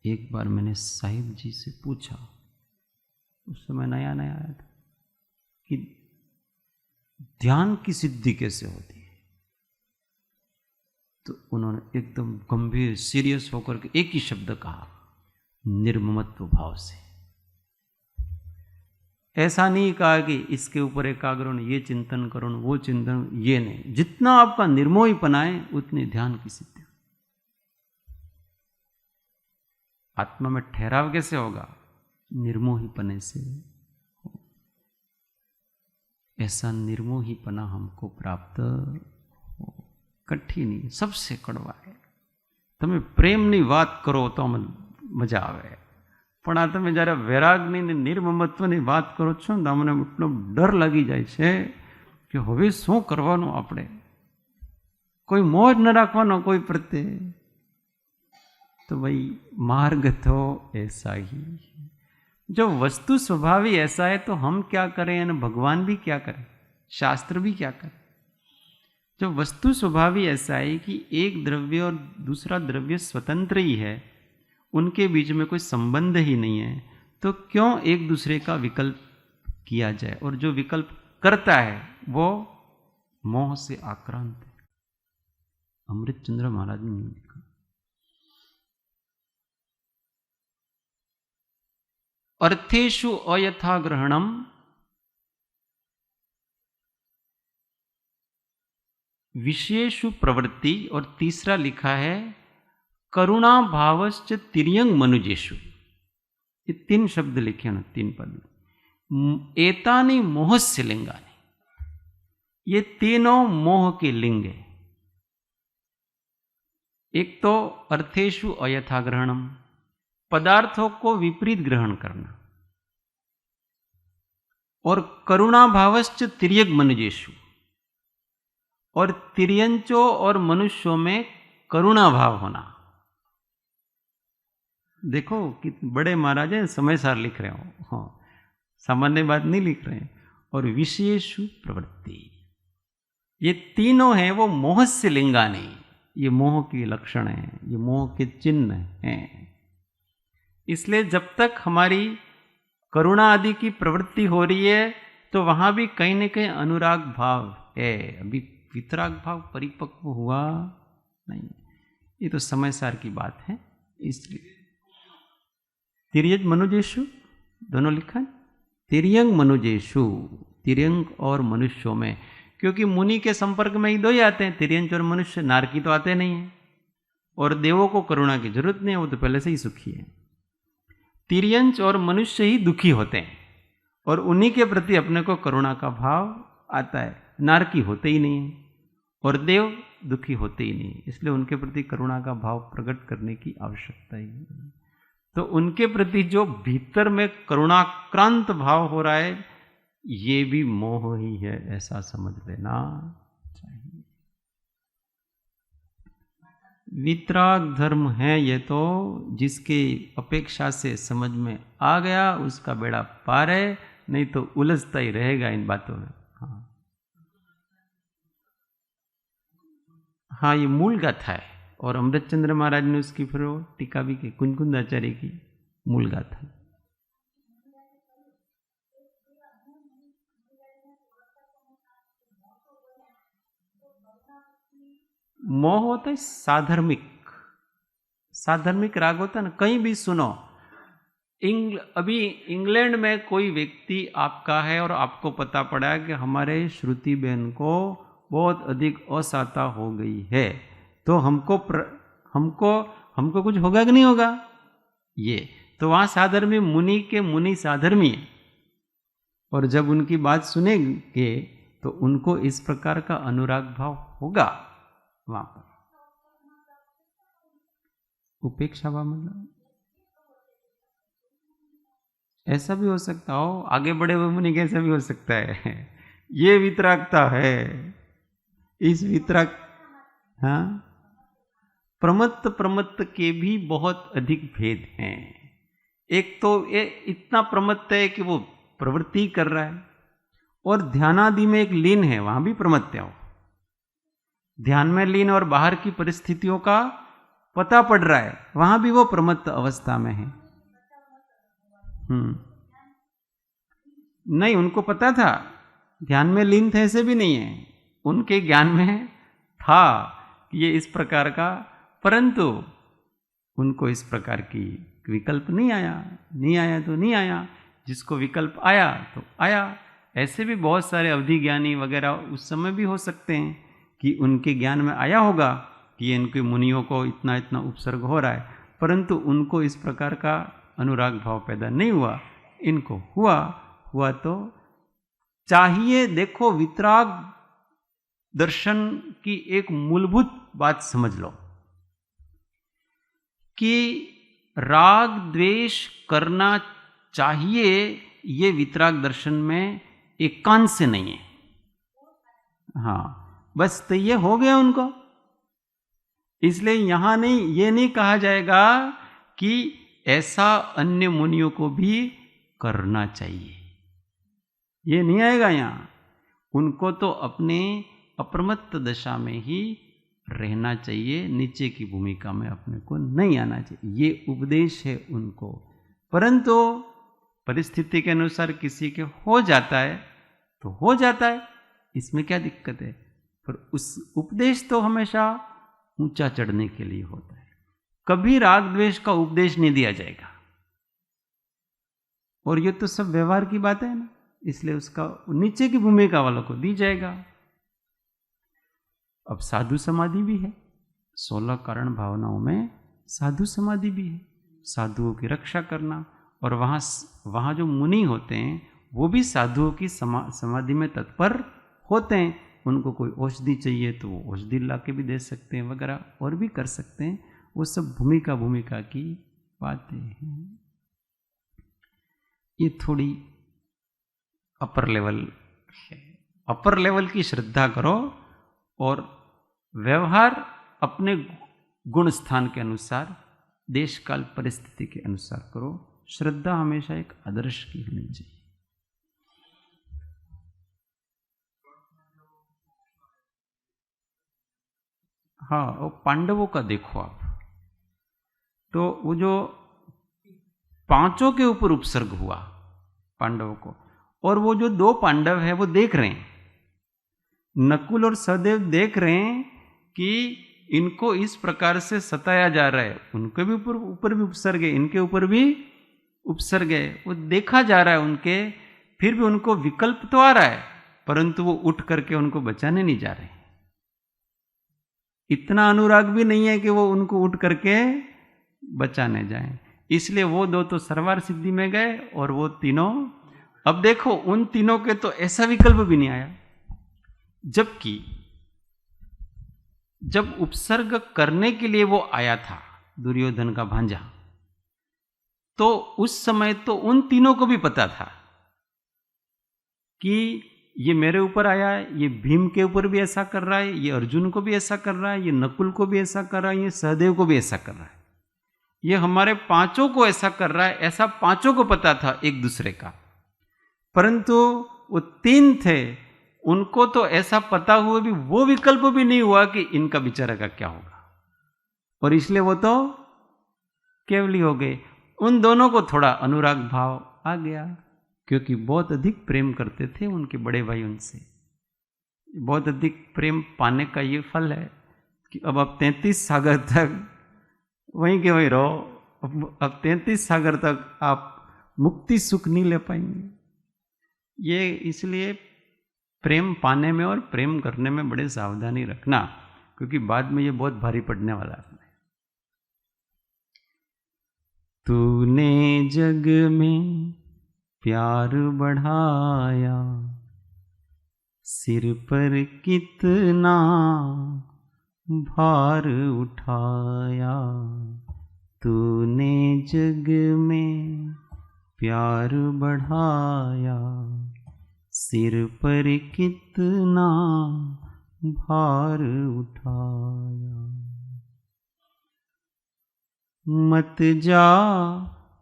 एक बार मैंने साहिब जी से पूछा, उस समय नया नया आया था, कि ध्यान की सिद्धि कैसे होती है? तो उन्होंने एकदम गंभीर सीरियस होकर के एक ही शब्द कहा, निर्ममत्व भाव से। ऐसा नहीं कहा कि इसके ऊपर एकाग्र होना, ये चिंतन करो, वो चिंतन, ये नहीं। जितना आपका निर्मोहीपना है उतनी ध्यान की सिद्धि। आत्मा में ठहराव कैसे होगा? निर्मोहीपने से। ऐसा निर्मोहीपना हमको प्राप्त हो। कठिन नहीं, सबसे कड़वा है। તમે પ્રેમની વાત કરો તો અમને મજા આવે, પણ આ તમે જ્યારે વૈરાગની ને નિર્મમત્વની વાત કરો છો ને તો અમને એટલો ડર લાગી જાય છે કે હવે શું કરવાનું આપણે? કોઈ મોહ ન રાખવાનો કોઈ પ્રત્યે। तो भाई मार्ग तो ऐसा ही। जो वस्तु स्वभावी ऐसा है तो हम क्या करें और भगवान भी क्या करें, शास्त्र भी क्या करे? जो वस्तु स्वभावी ऐसा है कि एक द्रव्य और दूसरा द्रव्य स्वतंत्र ही है, उनके बीच में कोई संबंध ही नहीं है, तो क्यों एक दूसरे का विकल्प किया जाए? और जो विकल्प करता है वो मोह से आक्रांत है। अमृतचंद्र महाराज ने लिखा, अर्थेषु अयथाग्रहणम विषयेषु प्रवृत्ति, और तीसरा लिखा है करुणा भावश्च तिर्यंग मनुजेषु। ये 3 शब्द लिखे हैं, 3 पद। एतानि मोहस्य लिंगानि, ये तीनों मोह के लिंग है। एक तो अर्थेषु अयथा ग्रहणम, पदार्थों को विपरीत ग्रहण करना, और करुणा भावश्च तिर्यक मनुजेषु, और तिर्यंचों और मनुष्यों में करुणा भाव होना। देखो कि बड़े महाराज हैं, समय सार लिख रहे हो, हाँ, सामान्य बात नहीं लिख रहे हैं। और विशेषु प्रवृत्ति, ये तीनों हैं वो मोह से लिंगानी, ये मोह के लक्षण हैं, ये मोह के चिन्ह हैं। इसलिए जब तक हमारी करुणा आदि की प्रवृत्ति हो रही है तो वहां भी कहीं न कहीं अनुराग भाव है। अभी वितराग भाव परिपक्व हुआ नहीं, ये तो समय सार की बात है। इसलिए तिर्यक मनुजेषु दोनों लिखा है, तिर्यंग मनुजेषु, तिर्यंग और मनुष्यों में, क्योंकि मुनि के संपर्क में ही दो ही आते हैं, तिर्यंच और मनुष्य। नारकी तो आते नहीं है, और देवों को करुणा की जरूरत नहीं है, वो तो पहले से ही सुखी है। तिर्यंच और मनुष्य ही दुखी होते हैं, और उन्हीं के प्रति अपने को करुणा का भाव आता है। नारकी होते ही नहीं है, और देव दुखी होते ही नहीं, इसलिए उनके प्रति करुणा का भाव प्रकट करने की आवश्यकता ही नहीं। तो उनके प्रति जो भीतर में करुणाक्रांत भाव हो रहा है, ये भी मोह ही है, ऐसा समझ लेना चाहिए। वितराग धर्म है ये तो, जिसके अपेक्षा से समझ में आ गया उसका बेड़ा पार है, नहीं तो उलझता ही रहेगा इन बातों में। हाँ, ये मूल गाथा है, और अमृतचंद्र महाराज ने उसकी फिर वो टीका भी की, कुंजकुंद आचार्य की मूल गाथा। मोह होता है साधर्मिक, साधर्मिक राग होता है ना, कहीं भी सुनो। अभी इंग्लैंड में कोई व्यक्ति आपका है और आपको पता पड़ा कि हमारे श्रुति बहन को बहुत अधिक असाता हो गई है, तो हमको कुछ होगा कि नहीं होगा? ये तो वहां साधर्मी मुनि के मुनि साधर्मी है, और जब उनकी बात सुनेंगे तो उनको इस प्रकार का अनुराग भाव होगा। वहां पर उपेक्षा भाव मतलब ऐसा भी हो सकता हो, आगे बढ़े हुए मुनि कैसा भी हो सकता है। ये वितरागता है, इस वितराग, हाँ, प्रमत्त प्रमत्त के भी बहुत अधिक भेद हैं। एक तो ये इतना प्रमत्त है कि वो प्रवृत्ति कर रहा है, और ध्यानादि में एक लीन है, वहां भी प्रमत्त हो, ध्यान में लीन और बाहर की परिस्थितियों का पता पड़ रहा है, वहां भी वो प्रमत्त अवस्था में है। नहीं, उनको पता था, ध्यान में लीन थे ऐसे भी नहीं है, उनके ज्ञान में था कि ये इस प्रकार का, परंतु उनको इस प्रकार की विकल्प नहीं आया, नहीं आया तो नहीं आया, जिसको विकल्प आया तो आया। ऐसे भी बहुत सारे अवधि ज्ञानी वगैरह उस समय भी हो सकते हैं कि उनके ज्ञान में आया होगा कि इनके मुनियों को इतना इतना उपसर्ग हो रहा है, परंतु उनको इस प्रकार का अनुराग भाव पैदा नहीं हुआ। इनको हुआ तो चाहिए। देखो, वितराग दर्शन की एक मूलभूत बात समझ लो कि राग द्वेष करना चाहिए, ये वितराग दर्शन में एकांत से नहीं है। हाँ, बस तो ये हो गया उनको, इसलिए यहां नहीं, ये नहीं कहा जाएगा कि ऐसा अन्य मुनियों को भी करना चाहिए, ये नहीं आएगा यहां। उनको तो अपने अप्रमत्त दशा में ही रहना चाहिए, नीचे की भूमिका में अपने को नहीं आना चाहिए, ये उपदेश है उनको। परंतु परिस्थिति के अनुसार किसी के हो जाता है तो हो जाता है, इसमें क्या दिक्कत है। पर उस उपदेश तो हमेशा ऊंचा चढ़ने के लिए होता है, कभी राग द्वेष का उपदेश नहीं दिया जाएगा। और ये तो सब व्यवहार की बात है ना, इसलिए उसका नीचे की भूमिका वालों को दी जाएगा। अब साधु समाधि भी है, 16 कारण भावनाओं में साधु समाधि भी है, साधुओं की रक्षा करना। और वहां जो मुनि होते हैं वो भी साधुओं की समाधि में तत्पर होते हैं। उनको कोई औषधि चाहिए तो वो औषधि ला के भी दे सकते हैं वगैरह, और भी कर सकते हैं। वो सब भूमिका की बातें हैं। ये थोड़ी अपर लेवल है। अपर लेवल की श्रद्धा करो और व्यवहार अपने गुण स्थान के अनुसार, देश काल परिस्थिति के अनुसार करो। श्रद्धा हमेशा एक आदर्श की होनी चाहिए। हाँ, और पांडवों का देखो आप, तो वो जो 5 के ऊपर उपसर्ग हुआ पांडवों को, और वो जो 2 पांडव है वो देख रहे हैं, नकुल और सहदेव देख रहे हैं कि इनको इस प्रकार से सताया जा रहा है। उनके भी ऊपर भी उपसर्ग है, इनके ऊपर भी उपसर्ग है, वो देखा जा रहा है उनके, फिर भी उनको विकल्प तो आ रहा है, परंतु वो उठ करके उनको बचाने नहीं जा रहे। इतना अनुराग भी नहीं है कि वो उनको उठ करके बचाने जाएं। इसलिए वो 2 तो सरवार सिद्धि में गए, और वो तीनों, अब देखो उन तीनों के तो ऐसा विकल्प भी नहीं आया। जबकि जब उपसर्ग करने के लिए वो आया था दुर्योधन का भांजा, तो उस समय तो उन तीनों को भी पता था कि ये मेरे ऊपर आया है, ये भीम के ऊपर भी ऐसा कर रहा है, ये अर्जुन को भी ऐसा कर रहा है, ये नकुल को भी ऐसा कर रहा है, ये सहदेव को भी ऐसा कर रहा है, ये हमारे 5 को ऐसा कर रहा है। ऐसा 5 को पता था एक दूसरे का, परंतु वो 3 थे, उनको तो ऐसा पता हुआ भी वो विकल्प भी नहीं हुआ कि इनका बेचारा का क्या होगा, और इसलिए वो तो केवली हो गए। उन दोनों को थोड़ा अनुराग भाव आ गया, क्योंकि बहुत अधिक प्रेम करते थे उनके बड़े भाई उनसे। बहुत अधिक प्रेम पाने का ये फल है कि अब आप 33 सागर तक वहीं के वहीं रहो। अब 33 सागर तक आप मुक्ति सुख नहीं ले पाएंगे। ये इसलिए प्रेम पाने में और प्रेम करने में बड़े सावधानी रखना, क्योंकि बाद में ये बहुत भारी पड़ने वाला है। तूने जग में प्यार बढ़ाया, सिर पर कितना भार उठाया। तूने जग में प्यार बढ़ाया, सिर पर कितना भार उठाया। मत जा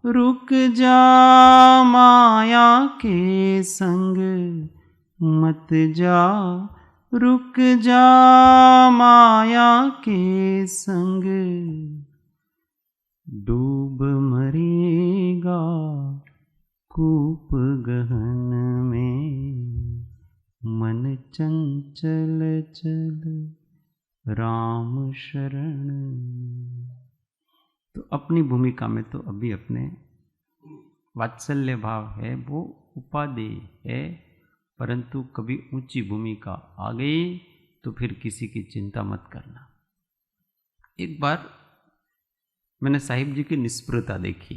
रुक जा माया के संग, मत जा रुक जा माया के संग। डूब मरेगा कूप गहन में, मन चंचल चल राम शरण। तो अपनी भूमिका में तो अभी अपने वात्सल्य भाव है, वो उपादेय है, परंतु कभी ऊंची भूमिका आ गई तो फिर किसी की चिंता मत करना। एक बार मैंने साहिब जी की निष्प्रता देखी।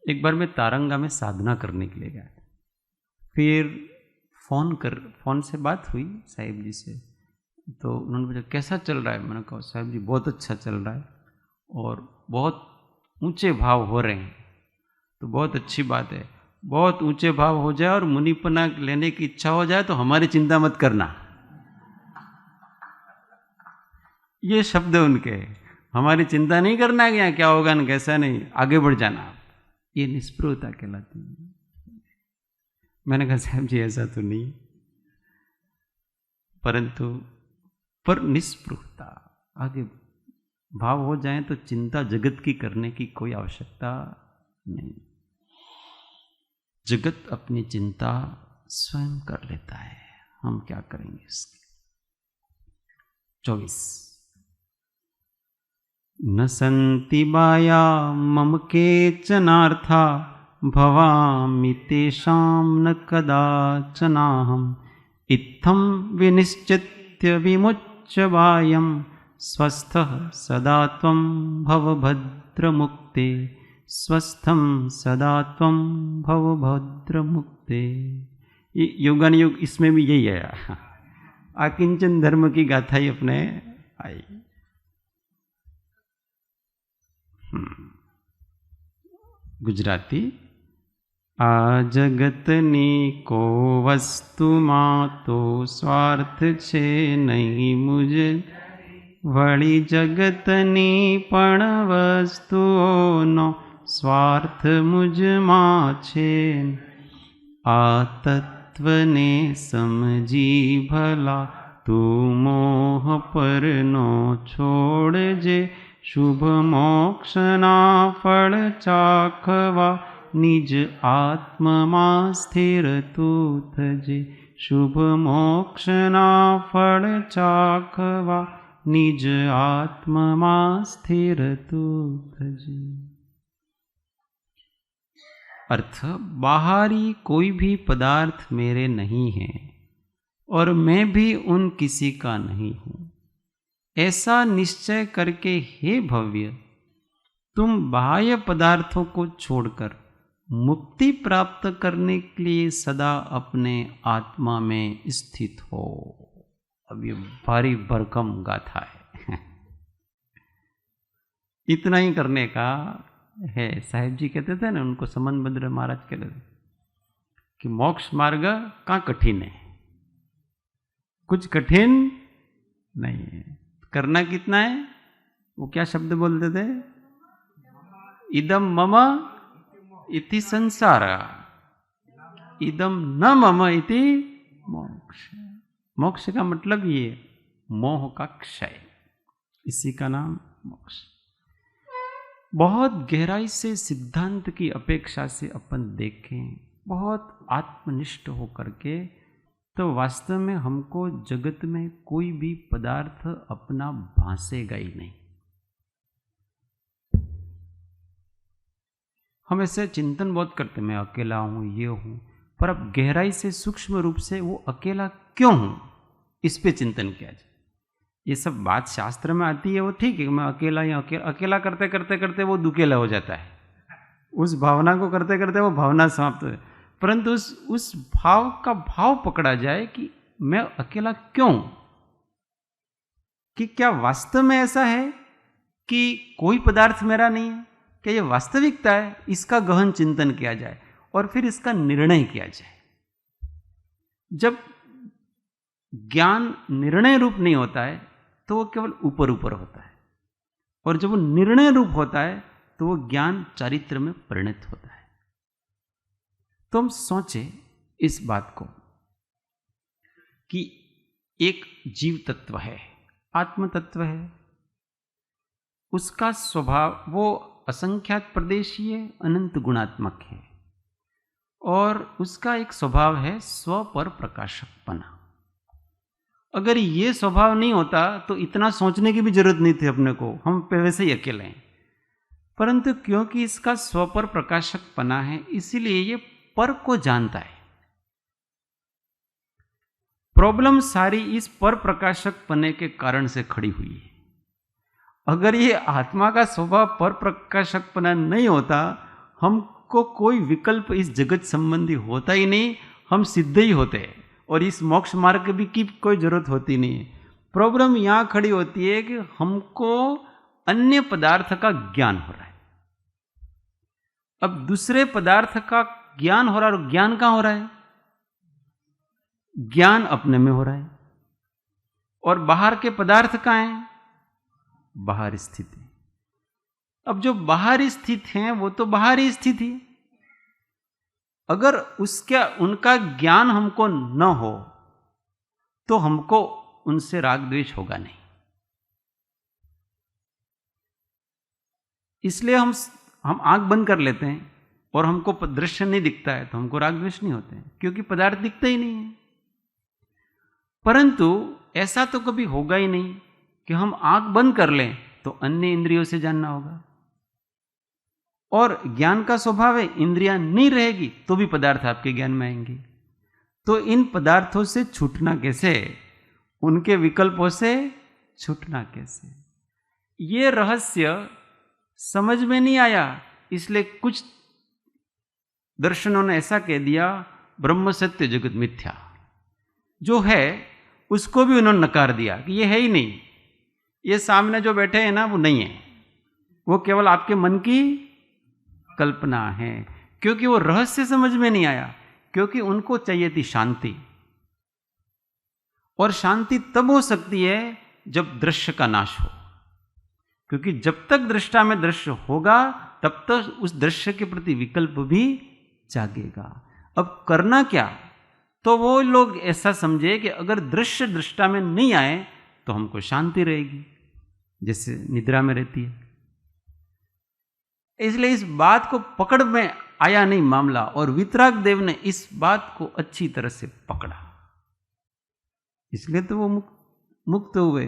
एक बार मैं तारंगा में साधना करने के लिए गया, फिर फोन से बात हुई साहिब जी से, तो उन्होंने पूछा कैसा चल रहा है। मैंने कहा साहिब जी बहुत अच्छा चल रहा है और बहुत ऊंचे भाव हो रहे हैं, तो बहुत अच्छी बात है। बहुत ऊंचे भाव हो जाए और मुनिपना लेने की इच्छा हो जाए तो हमारी चिंता मत करना। ये शब्द उनके, हमारी चिंता नहीं करना कि यहाँ क्या होगा न कैसा नहीं, आगे बढ़ जाना। ये निष्प्रभता कहलाती है। मैंने कहा साहब जी ऐसा तो नहीं, परंतु पर निष्प्रभता आगे भाव हो जाए तो चिंता जगत की करने की कोई आवश्यकता नहीं। जगत अपनी चिंता स्वयं कर लेता है, हम क्या करेंगे इसके। 24 न सन्ति बाया मम केचनार्था, भवामि तेषां न कदाचनाहम्। इत्थं विनिश्चित्य विमुच्य बायं, स्वस्थः सदा त्वं भव भद्रमुक्ते। स्वस्थं सदा त्वं भव भद्रमुक्ते। ये योगान योग इसमें भी यही है। आकिंचन धर्म की गाथा ही अपने आई। गुजराती। आ जगतनी को वस्तुમાં તો સ્વાર્થ છે નહીં મુજે, વળી જગતની પણ વસ્તુઓનો સ્વાર્થ મુજમાં છે। આ તત્વને સમજી ભલા તું મોહ પરનો છોડજે, શુભ મોક્ષના ફળ ચાખવા निज आत्मा स्थिर तू थजे। शुभ मोक्षना फल चाखवा निज आत्मा स्थिर तू थजे। अर्थ, बाहरी कोई भी पदार्थ मेरे नहीं है और मैं भी उन किसी का नहीं हूं। ऐसा निश्चय करके हे भव्य, तुम बाह्य पदार्थों को छोड़कर मुक्ति प्राप्त करने के लिए सदा अपने आत्मा में स्थित हो। अब ये भारी भरकम गाथा है। इतना ही करने का है। साहिब जी कहते थे ना, उनको समन भद्र महाराज कहते थे कि मोक्ष मार्ग कहाँ कठिन है, कुछ कठिन नहीं है। करना कितना है? वो क्या शब्द बोलते थे? इदम मम इति संसार, इदम न मम इति मोक्ष। मोक्ष का मतलब ये मोह का क्षय, इसी का नाम मोक्ष। बहुत गहराई से सिद्धांत की अपेक्षा से अपन देखें, बहुत आत्मनिष्ठ होकर के, तो वास्तव में हमको जगत में कोई भी पदार्थ अपना भांसेगा ही नहीं। हम ऐसे चिंतन बहुत करते, मैं अकेला हूँ, ये हूँ, पर अब गहराई से सूक्ष्म रूप से वो अकेला क्यों हूँ, इस पे चिंतन किया जाए। ये सब बात शास्त्र में आती है, वो ठीक है, मैं अकेला या अकेला करते करते करते वो दुकेला हो जाता है। उस भावना को करते करते वो भावना समाप्त हो, परंतु उस भाव का भाव पकड़ा जाए कि मैं अकेला क्यों, कि क्या वास्तव में ऐसा है कि कोई पदार्थ मेरा नहीं है, कि ये वास्तविकता है, इसका गहन चिंतन किया जाए और फिर इसका निर्णय किया जाए। जब ज्ञान निर्णय रूप नहीं होता है तो वो केवल ऊपर ऊपर होता है, और जब वो निर्णय रूप होता है तो वो ज्ञान चारित्र में परिणत होता है। तो हम सोचे इस बात को कि एक जीव तत्व है, आत्म तत्व है, उसका स्वभाव वो असंख्यात प्रदेशीय अनंत गुणात्मक है, और उसका एक स्वभाव है स्व पर प्रकाशकपना। अगर ये स्वभाव नहीं होता तो इतना सोचने की भी जरूरत नहीं थी अपने को, हम पे वैसे ही अकेले हैं। परंतु क्योंकि इसका स्व पर प्रकाशकपना है, इसीलिए ये पर को जानता है। प्रॉब्लम सारी इस पर प्रकाशकपने के कारण से खड़ी हुई है। अगर ये आत्मा का स्वभाव पर प्रकाशकपना नहीं होता, हमको कोई विकल्प इस जगत संबंधी होता ही नहीं, हम सिद्ध ही होते, और इस मोक्ष मार्ग की कोई जरूरत होती नहीं है। प्रॉब्लम यहां खड़ी होती है कि हमको अन्य पदार्थ का ज्ञान हो रहा है। अब दूसरे पदार्थ का ज्ञान हो रहा है, और ज्ञान कहां हो रहा है? ज्ञान अपने में हो रहा है, और बाहर के पदार्थ कहां हैं? बाहर स्थित है। अब जो बाहर स्थित हैं वो तो बाहर ही स्थित है। अगर उनका ज्ञान हमको न हो तो हमको उनसे राग द्वेष होगा नहीं। इसलिए हम आंख बंद कर लेते हैं और हमको दृश्य नहीं दिखता है तो हमको राग द्वेष नहीं होते हैं, क्योंकि पदार्थ दिखता ही नहीं है। परंतु ऐसा तो कभी होगा ही नहीं कि हम आंख बंद कर लें तो अन्य इंद्रियों से जानना होगा, और ज्ञान का स्वभाव है इंद्रियां नहीं रहेगी तो भी पदार्थ आपके ज्ञान में आएंगे। तो इन पदार्थों से छूटना कैसे, उनके विकल्पों से छूटना कैसे, ये रहस्य समझ में नहीं आया इसलिए कुछ दर्शनों ने ऐसा कह दिया, ब्रह्म सत्य जगत मिथ्या जो है उसको भी उन्होंने नकार दिया कि ये है ही नहीं, ये सामने जो बैठे हैं ना वो नहीं है, वो केवल आपके मन की कल्पना है। क्योंकि वो रहस्य समझ में नहीं आया, क्योंकि उनको चाहिए थी शांति, और शांति तब हो सकती है जब दृश्य का नाश हो, क्योंकि जब तक दृष्टा में दृश्य होगा तब तक उस दृश्य के प्रति विकल्प भी जागेगा। अब करना क्या, तो वो लोग ऐसा समझे कि अगर दृश्य दृष्टा में नहीं आए तो हमको शांति रहेगी, जैसे निद्रा में रहती है। इसलिए इस बात को पकड़ में आया नहीं मामला, और वितराग देव ने इस बात को अच्छी तरह से पकड़ा, इसलिए तो वो मुक्त हुए।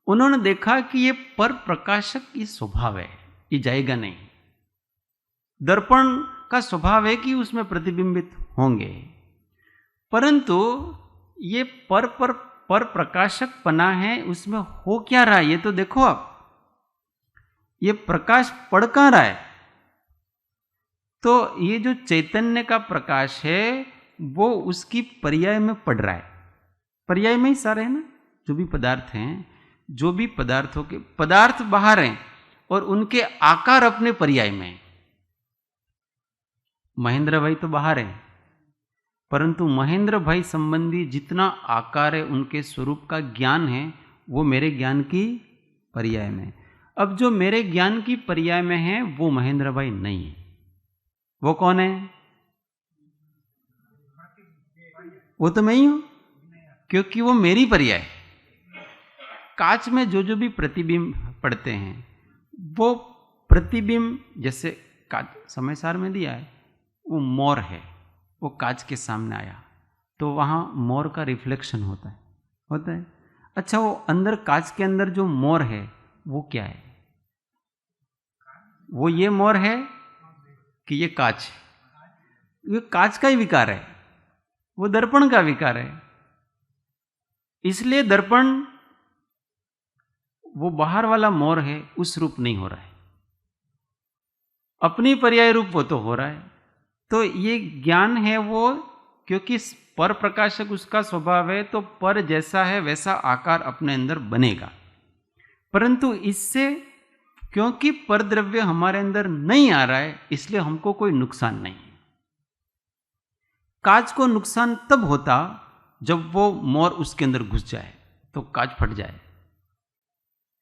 उन्होंने देखा कि ये पर प्रकाशक ये स्वभाव है, ये जाएगा नहीं। दर्पण का स्वभाव है कि उसमें प्रतिबिंबित होंगे, परंतु ये पर प्रकाशक पना है, उसमें हो क्या रहा है ये तो देखो आप। ये प्रकाश पड़ कहां रहा है, तो ये जो चैतन्य का प्रकाश है वो उसकी पर्याय में पड़ रहा है। पर्याय में ही सारे है ना, जो भी पदार्थ हैं, जो भी पदार्थों के पदार्थ बाहर हैं और उनके आकार अपने पर्याय में। महेंद्र भाई तो बाहर है, परंतु महेंद्र भाई संबंधी जितना आकार है, उनके स्वरूप का ज्ञान है, वो मेरे ज्ञान की पर्याय में। अब जो मेरे ज्ञान की पर्याय में है वो महेंद्र भाई नहीं है, वो कौन है? वो तो मैं ही हूं, क्योंकि वो मेरी पर्याय है। कांच में जो जो भी प्रतिबिंब पड़ते हैं, वो प्रतिबिंब जैसे कांच समय सार में दिया है, वो मोर है, वो कांच के सामने आया तो वहां मोर का रिफ्लेक्शन होता है। अच्छा, वो अंदर कांच के अंदर जो मोर है वो क्या है? वो ये मोर है कि ये कांच है? ये कांच का ही विकार है, वो दर्पण का विकार है। इसलिए दर्पण वो बाहर वाला मोर है, उस रूप नहीं हो रहा है, अपनी पर्याय रूप वो तो हो रहा है। तो ये ज्ञान है वो, क्योंकि पर प्रकाशक उसका स्वभाव है, तो पर जैसा है वैसा आकार अपने अंदर बनेगा। परंतु इससे क्योंकि पर द्रव्य हमारे अंदर नहीं आ रहा है, इसलिए हमको कोई नुकसान नहीं है। कांच को नुकसान तब होता जब वो मोर उसके अंदर घुस जाए तो कांच फट जाए,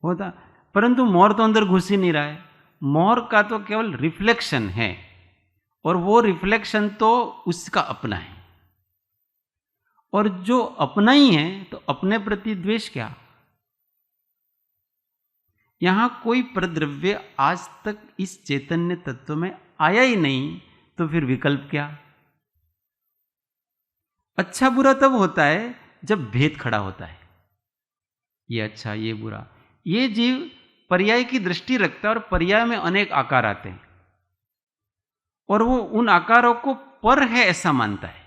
होता। परंतु मोर तो अंदर घुस ही नहीं रहा है, मोर का तो केवल रिफ्लेक्शन है, और वो रिफ्लेक्शन तो उसका अपना है। और जो अपना ही है तो अपने प्रति द्वेष क्या? यहां कोई परद्रव्य आज तक इस चैतन्य तत्व में आया ही नहीं, तो फिर विकल्प क्या? अच्छा बुरा तब होता है जब भेद खड़ा होता है, ये अच्छा ये बुरा। ये जीव पर्याय की दृष्टि रखता है, और पर्याय में अनेक आकार आते हैं, और वो उन आकारों को पर है ऐसा मानता है,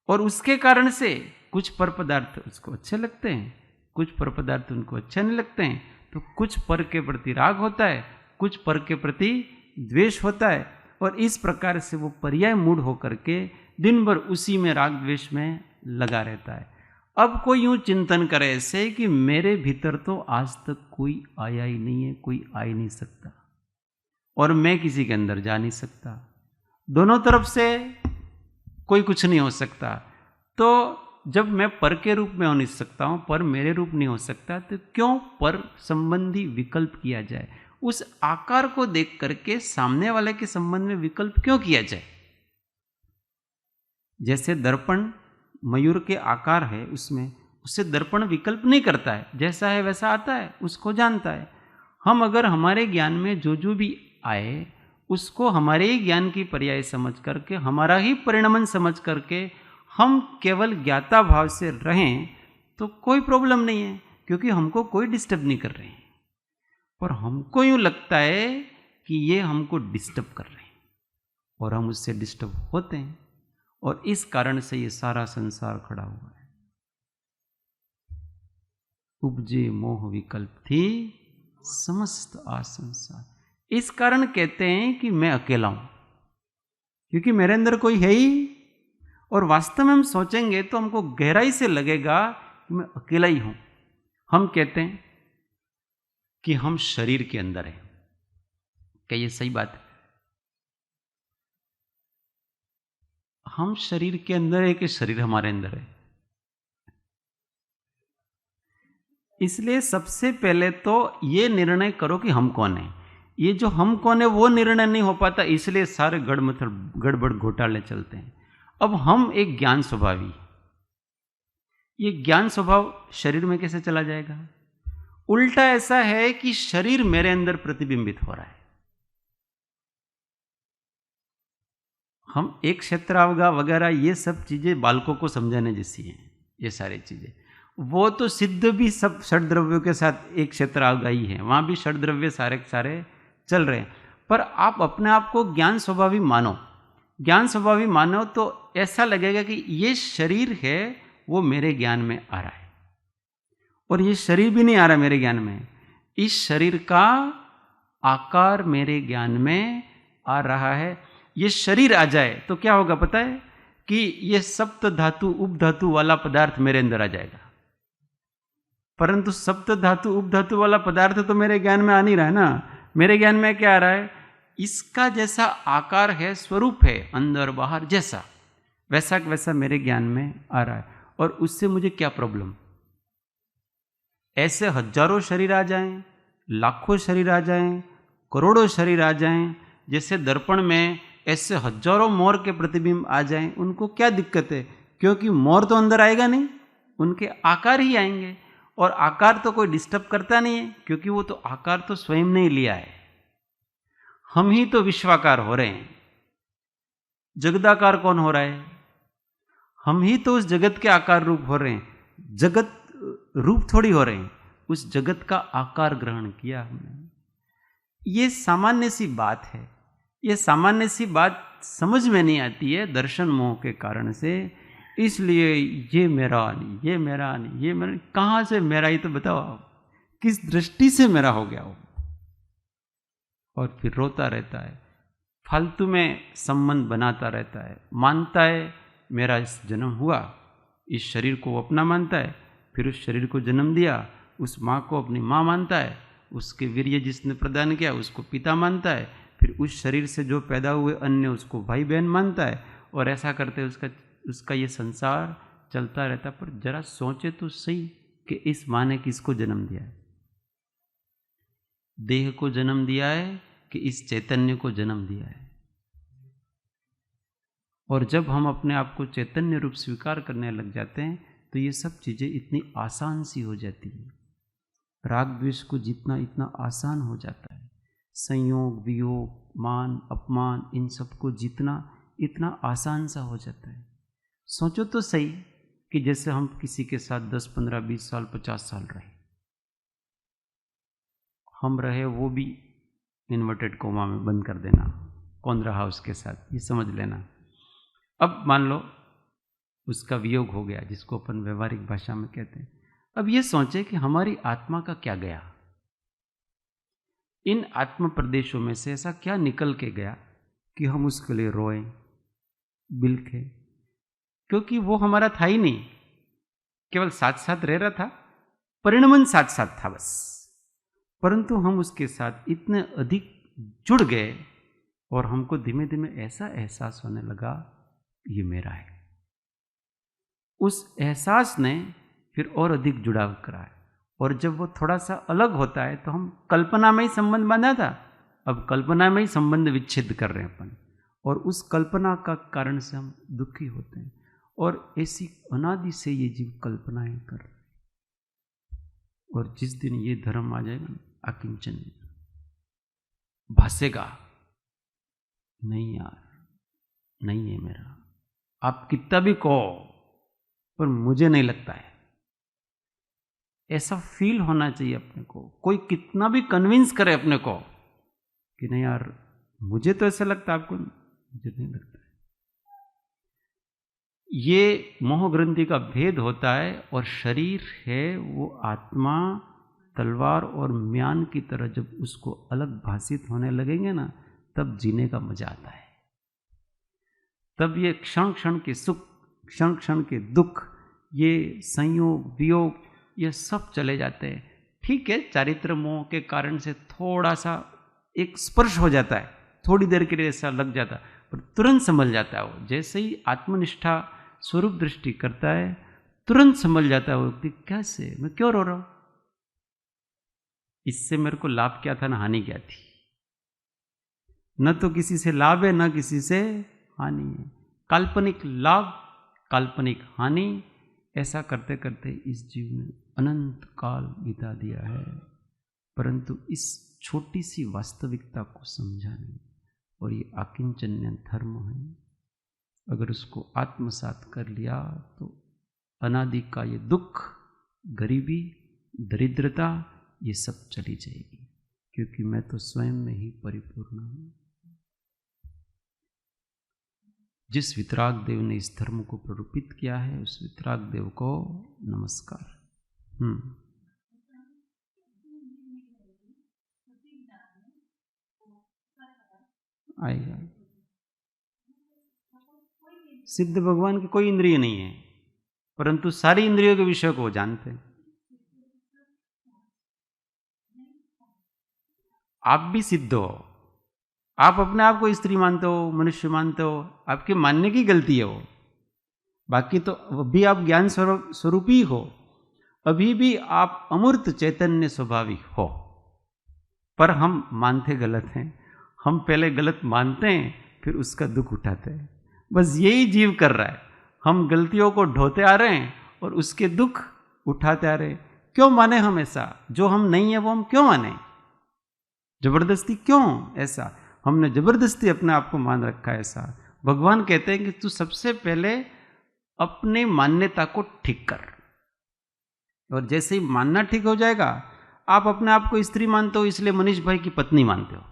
और उसके कारण से कुछ पर पदार्थ उसको अच्छे लगते हैं, कुछ पर पदार्थ उनको अच्छे नहीं लगते हैं। तो कुछ पर के प्रति राग होता है, कुछ पर के प्रति द्वेष होता है, और इस प्रकार से वो पर्याय मूड होकर के दिन भर उसी में राग द्वेष में लगा रहता है। अब कोई यूं चिंतन करे ऐसे कि मेरे भीतर तो आज तक कोई आया ही नहीं है, कोई आ ही नहीं सकता, और मैं किसी के अंदर जा नहीं सकता, दोनों तरफ से कोई कुछ नहीं हो सकता। तो जब मैं पर के रूप में हो नहीं सकता हूं, पर मेरे रूप नहीं हो सकता, तो क्यों पर संबंधी विकल्प किया जाए? उस आकार को देख करके सामने वाले के संबंध में विकल्प क्यों किया जाए? जैसे दर्पण मयूर के आकार है, उसमें उससे दर्पण विकल्प नहीं करता है, जैसा है वैसा आता है, उसको जानता है। हम अगर हमारे ज्ञान में जो जो भी आए उसको हमारे ही ज्ञान की पर्याय समझ करके, हमारा ही परिणमन समझ करके हम केवल ज्ञाता भाव से रहें तो कोई प्रॉब्लम नहीं है, क्योंकि हमको कोई डिस्टर्ब नहीं कर रहे हैं। पर हमको यूं लगता है कि ये हमको डिस्टर्ब कर रहे हैं, और हम उससे डिस्टर्ब होते हैं, और इस कारण से ये सारा संसार खड़ा हुआ है। उपजे मोह विकल्प थी समस्त आ संसार। इस कारण कहते हैं कि मैं अकेला हूं, क्योंकि मेरे अंदर कोई है ही। और वास्तव में हम सोचेंगे तो हमको गहराई से लगेगा कि मैं अकेला ही हूं। हम कहते हैं कि हम शरीर के अंदर हैं। क्या ये सही बात है? हम शरीर के अंदर है कि शरीर हमारे अंदर है? इसलिए सबसे पहले तो ये निर्णय करो कि हम कौन है। ये जो हम कौन है वो निर्णय नहीं हो पाता, इसलिए सारे गड़बड़ घोटाले चलते हैं। अब हम एक ज्ञान स्वभावी, ये ज्ञान स्वभाव शरीर में कैसे चला जाएगा? उल्टा ऐसा है कि शरीर मेरे अंदर प्रतिबिंबित हो रहा है। हम एक क्षेत्रावगा वगैरह ये सब चीजें बालकों को समझाने जैसी हैं। ये सारी चीजें वो तो सिद्ध भी सब षड द्रव्यों के साथ एक क्षेत्रावगा ही है, वहां भी षड द्रव्य सारे सारे चल रहे हैं। पर आप अपने आप को ज्ञान स्वभावी मानो, ज्ञान स्वभावी मानो तो ऐसा लगेगा कि ये शरीर है वो मेरे ज्ञान में आ रहा है, और ये शरीर भी नहीं आ रहा मेरे ज्ञान में, इस शरीर का आकार मेरे ज्ञान में आ रहा है। ये शरीर आ जाए तो क्या होगा पता है? कि ये सप्त धातु उपधातु वाला पदार्थ मेरे अंदर आ जाएगा। परंतु सप्त धातु उपधातु वाला पदार्थ तो मेरे ज्ञान में आ नहीं रहा है ना। मेरे ज्ञान में क्या आ रहा है? इसका जैसा आकार है, स्वरूप है, अंदर बाहर जैसा, वैसा वैसा मेरे ज्ञान में आ रहा है। और उससे मुझे क्या प्रॉब्लम? ऐसे हजारों शरीर आ जाएं, लाखों शरीर आ जाएं, करोड़ों शरीर आ जाएं, जैसे दर्पण में ऐसे हजारों मोर के प्रतिबिंब आ जाएं, उनको क्या दिक्कत है? क्योंकि मोर तो अंदर आएगा नहीं, उनके आकार ही आएंगे। और आकार तो कोई डिस्टर्ब करता नहीं है, क्योंकि वो तो आकार तो स्वयं नहीं लिया है। हम ही तो विश्वाकार हो रहे हैं। जगदाकार कौन हो रहा है? हम ही तो उस जगत के आकार रूप हो रहे हैं। जगत रूप थोड़ी हो रहे हैं, उस जगत का आकार ग्रहण किया हमने। ये सामान्य सी बात है। ये सामान्य सी बात समझ में नहीं आती है दर्शन मोह के कारण से। इसलिए ये मेरा नहीं, ये मेरा नहीं, ये मेरा, कहां से मेरा, ये तो बताओ आप, किस दृष्टि से मेरा हो गया हो? और फिर रोता रहता है, फालतू में संबंध बनाता रहता है, मानता है मेरा इस जन्म हुआ, इस शरीर को अपना मानता है, फिर उस शरीर को जन्म दिया, उस माँ को अपनी माँ मानता है, उसके वीर्य जिसने प्रदान किया उसको पिता मानता है, फिर उस शरीर से जो पैदा हुए अन्य उसको भाई बहन मानता है, और ऐसा करते उसका ये संसार चलता रहता। पर जरा सोचे तो सही कि इस माँ ने किसको जन्म दिया है? देह को जन्म दिया है कि इस चैतन्य को जन्म दिया है? और जब हम अपने आप को चैतन्य रूप स्वीकार करने लग जाते हैं तो ये सब चीज़ें इतनी आसान सी हो जाती है। राग द्वेष को जीतना इतना आसान हो जाता है। संयोग वियोग मान अपमान इन सब को जीतना इतना आसान सा हो जाता है। सोचो तो सही कि जैसे हम किसी के साथ 10, 15, 20 साल 50 साल रहे, हम रहे, वो भी इन्वर्टेड कोमा में बंद कर देना, कौन रहा उसके साथ, ये समझ लेना। अब मान लो उसका वियोग हो गया, जिसको अपन व्यवहारिक भाषा में कहते हैं। अब ये सोचे कि हमारी आत्मा का क्या गया? इन आत्म प्रदेशों में से ऐसा क्या निकल के गया कि हम उसके लिए रोएं, बिलखे? क्योंकि वो हमारा था ही नहीं, केवल साथ साथ रह रहा था, परिणमन साथ साथ था बस। परंतु हम उसके साथ इतने अधिक जुड़ गए और हमको धीमे धीमे ऐसा एहसास होने लगा ये मेरा है। उस एहसास ने फिर और अधिक जुड़ाव कराया, और जब वो थोड़ा सा अलग होता है तो हम कल्पना में ही संबंध बांधा था, अब कल्पना में ही संबंध विच्छेद कर रहे हैं अपन, और उस कल्पना का कारण से हम दुखी होते हैं। और ऐसी अनादि से ये जीव कल्पनाएं कर रहे हैं। और जिस दिन ये धर्म आ जाएगा, अकिंचन भासेगा, नहीं यार नहीं है मेरा, आप कितना भी कहो पर मुझे नहीं लगता है, ऐसा फील होना चाहिए अपने को। कोई कितना भी कन्विंस करे अपने को कि नहीं यार मुझे तो ऐसा लगता है, आपको मुझे नहीं लगता है। ये मोह ग्रंथि का भेद होता है। और शरीर है वो आत्मा तलवार और म्यान की तरह जब उसको अलग भाषित होने लगेंगे ना, तब जीने का मजा आता है। तब ये क्षण क्षण के सुख, क्षण क्षण के दुख, ये संयोग वियोग, ये सब चले जाते हैं। ठीक है, चारित्र मोह के कारण से थोड़ा सा एक स्पर्श हो जाता है, थोड़ी देर के लिए ऐसा लग जाता है, पर तुरंत संभल जाता है वो। जैसे ही आत्मनिष्ठा स्वरूप दृष्टि करता है, तुरंत संभल जाता है वो कि कैसे, मैं क्यों रो रहा हूं, इससे मेरे को लाभ क्या था ना हानि क्या थी। न तो किसी से लाभ है, न किसी से हानि है। काल्पनिक लाभ, काल्पनिक हानि, ऐसा करते करते इस जीव ने अनंत काल बिता दिया है, परंतु इस छोटी सी वास्तविकता को समझा नहीं। और ये आकिंचन्य धर्म है, अगर उसको आत्मसात कर लिया तो अनादि का ये दुख, गरीबी, दरिद्रता, ये सब चली जाएगी, क्योंकि मैं तो स्वयं में ही परिपूर्ण हूं। जिस वितराग देव ने इस धर्म को प्ररूपित किया है, उस वितराग देव को नमस्कार। आएगा। सिद्ध भगवान की कोई इंद्रिय नहीं है, परंतु सारी इंद्रियों के विषय को वो जानते हैं। आप भी सिद्ध हो, आप अपने आप को स्त्री मानते हो, मनुष्य मानते हो, आपके मानने की गलती है वो। बाकी तो अभी आप ज्ञान स्वरूप ही हो, अभी भी आप अमूर्त चैतन्य स्वभाविक हो, पर हम मानते गलत हैं। हम पहले गलत मानते हैं, फिर उसका दुख उठाते हैं। बस यही जीव कर रहा है, हम गलतियों को ढोते आ रहे हैं और उसके दुख उठाते आ रहे हैं। क्यों माने हम ऐसा? जो हम नहीं है वो हम क्यों माने? जबरदस्ती क्यों ऐसा? हमने जबरदस्ती अपने आप को मान रखा है ऐसा। भगवान कहते हैं कि तू सबसे पहले अपनी मान्यता को ठीक कर, और जैसे ही मानना ठीक हो जाएगा, आप अपने आप को स्त्री मानते हो इसलिए मनीष भाई की पत्नी मानते हो,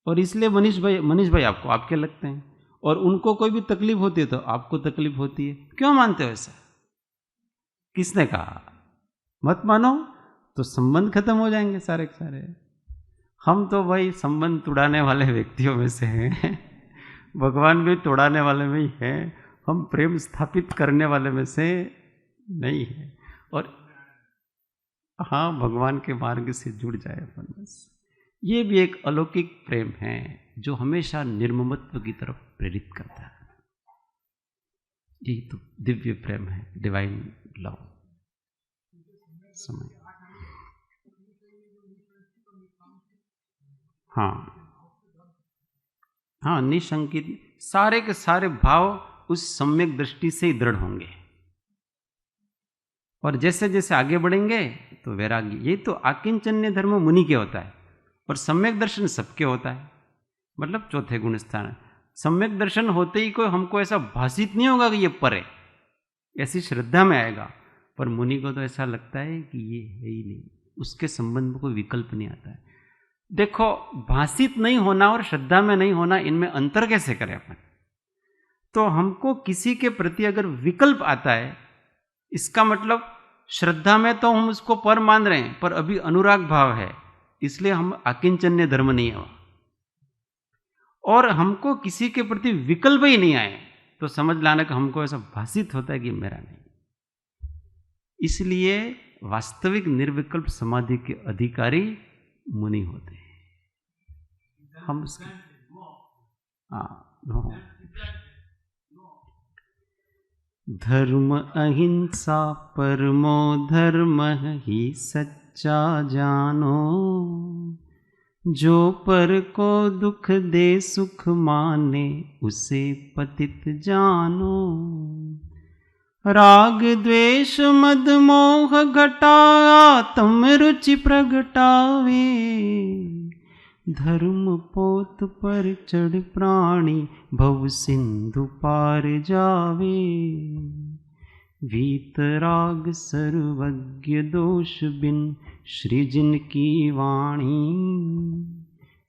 और इसलिए मनीष भाई आपको आपके लगते हैं, और उनको कोई भी तकलीफ होती है तो आपको तकलीफ होती है। क्यों मानते हो ऐसा? किसने कहा? मत मानो तो संबंध खत्म हो जाएंगे सारे के सारे। हम तो भाई संबंध तोड़ाने वाले व्यक्तियों में से हैं। भगवान भी तोड़ाने वाले में ही हैं, हम प्रेम स्थापित करने वाले में से नहीं है। और हाँ, भगवान के मार्ग से जुड़ जाए अपन बस। ये भी एक अलौकिक प्रेम है जो हमेशा निर्ममत्व की तरफ प्रेरित करता है। यही तो दिव्य प्रेम है, डिवाइन लव। समय हाँ, निशंकित सारे के सारे भाव उस सम्यक दृष्टि से ही दृढ़ होंगे, और जैसे जैसे आगे बढ़ेंगे तो वैराग्य। ये तो आकिंचन्य धर्म मुनि के होता है, और सम्यक दर्शन सबके होता है। मतलब चौथे गुण स्थान, सम्यक दर्शन होते ही कोई हमको ऐसा भाषित नहीं होगा कि ये पर है, ऐसी श्रद्धा में आएगा। पर मुनि को तो ऐसा लगता है कि ये है ही नहीं, उसके संबंध में कोई विकल्प नहीं आता है। देखो, भाषित नहीं होना और श्रद्धा में नहीं होना, इनमें अंतर कैसे करें अपन? तो हमको किसी के प्रति अगर विकल्प आता है, इसका मतलब श्रद्धा में तो हम उसको पर मान रहे हैं, पर अभी अनुराग भाव है, इसलिए हम आकिंचन्य धर्म नहीं है। और हमको किसी के प्रति विकल्प ही नहीं आए तो समझ लाना कि हमको ऐसा भाषित होता है कि मेरा नहीं। इसलिए वास्तविक निर्विकल्प समाधि के अधिकारी मुनि होते हैं। हम धर्म अहिंसा परमो धर्म ही सच्चा जानो, जो पर को दुख दे सुख माने उसे पतित जानो। राग द्वेष मद मोह घटा तम रुचि प्रगटावे, धर्म पोत पर चढ़ प्राणी भव सिंधु पार जावे। वीतराग सर्वज्ञ दोष बिन सृजन की वाणी,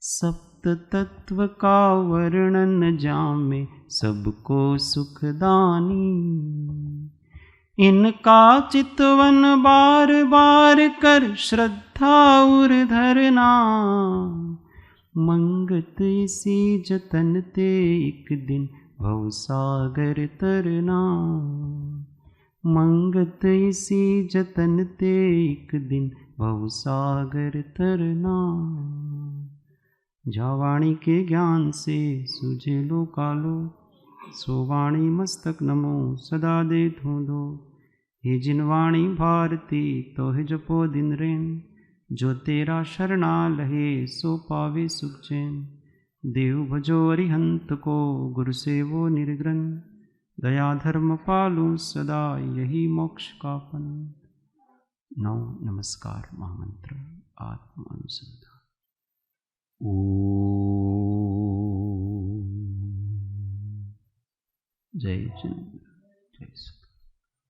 सप्त तत्व का वर्णन जामे सबको सुखदानी। इनका चितवन बार बार कर श्रद्धा उर धरना, मंगत इसी जतन ते एक दिन भव सागर तरना, मंगत इसी जतन ते एक दिन भव सागर तरना। जा वाणी के ज्ञान से सूझे लो कालो, सो वाणी मस्तक नमो सदा दे दो। हे जिन वाणी भारती तो है जपो दिन रेन, जो तेरा शरणा लहे सो पावे सुख चैन। देव भजो अरिहंत को गुरु सेवो निर्ग्रन, दया धर्म पालू सदा यही मोक्ष का पंथ। नौ नमस्कार महामंत्र आत्म अनुसंधान। जय जिनेन्द्र, जय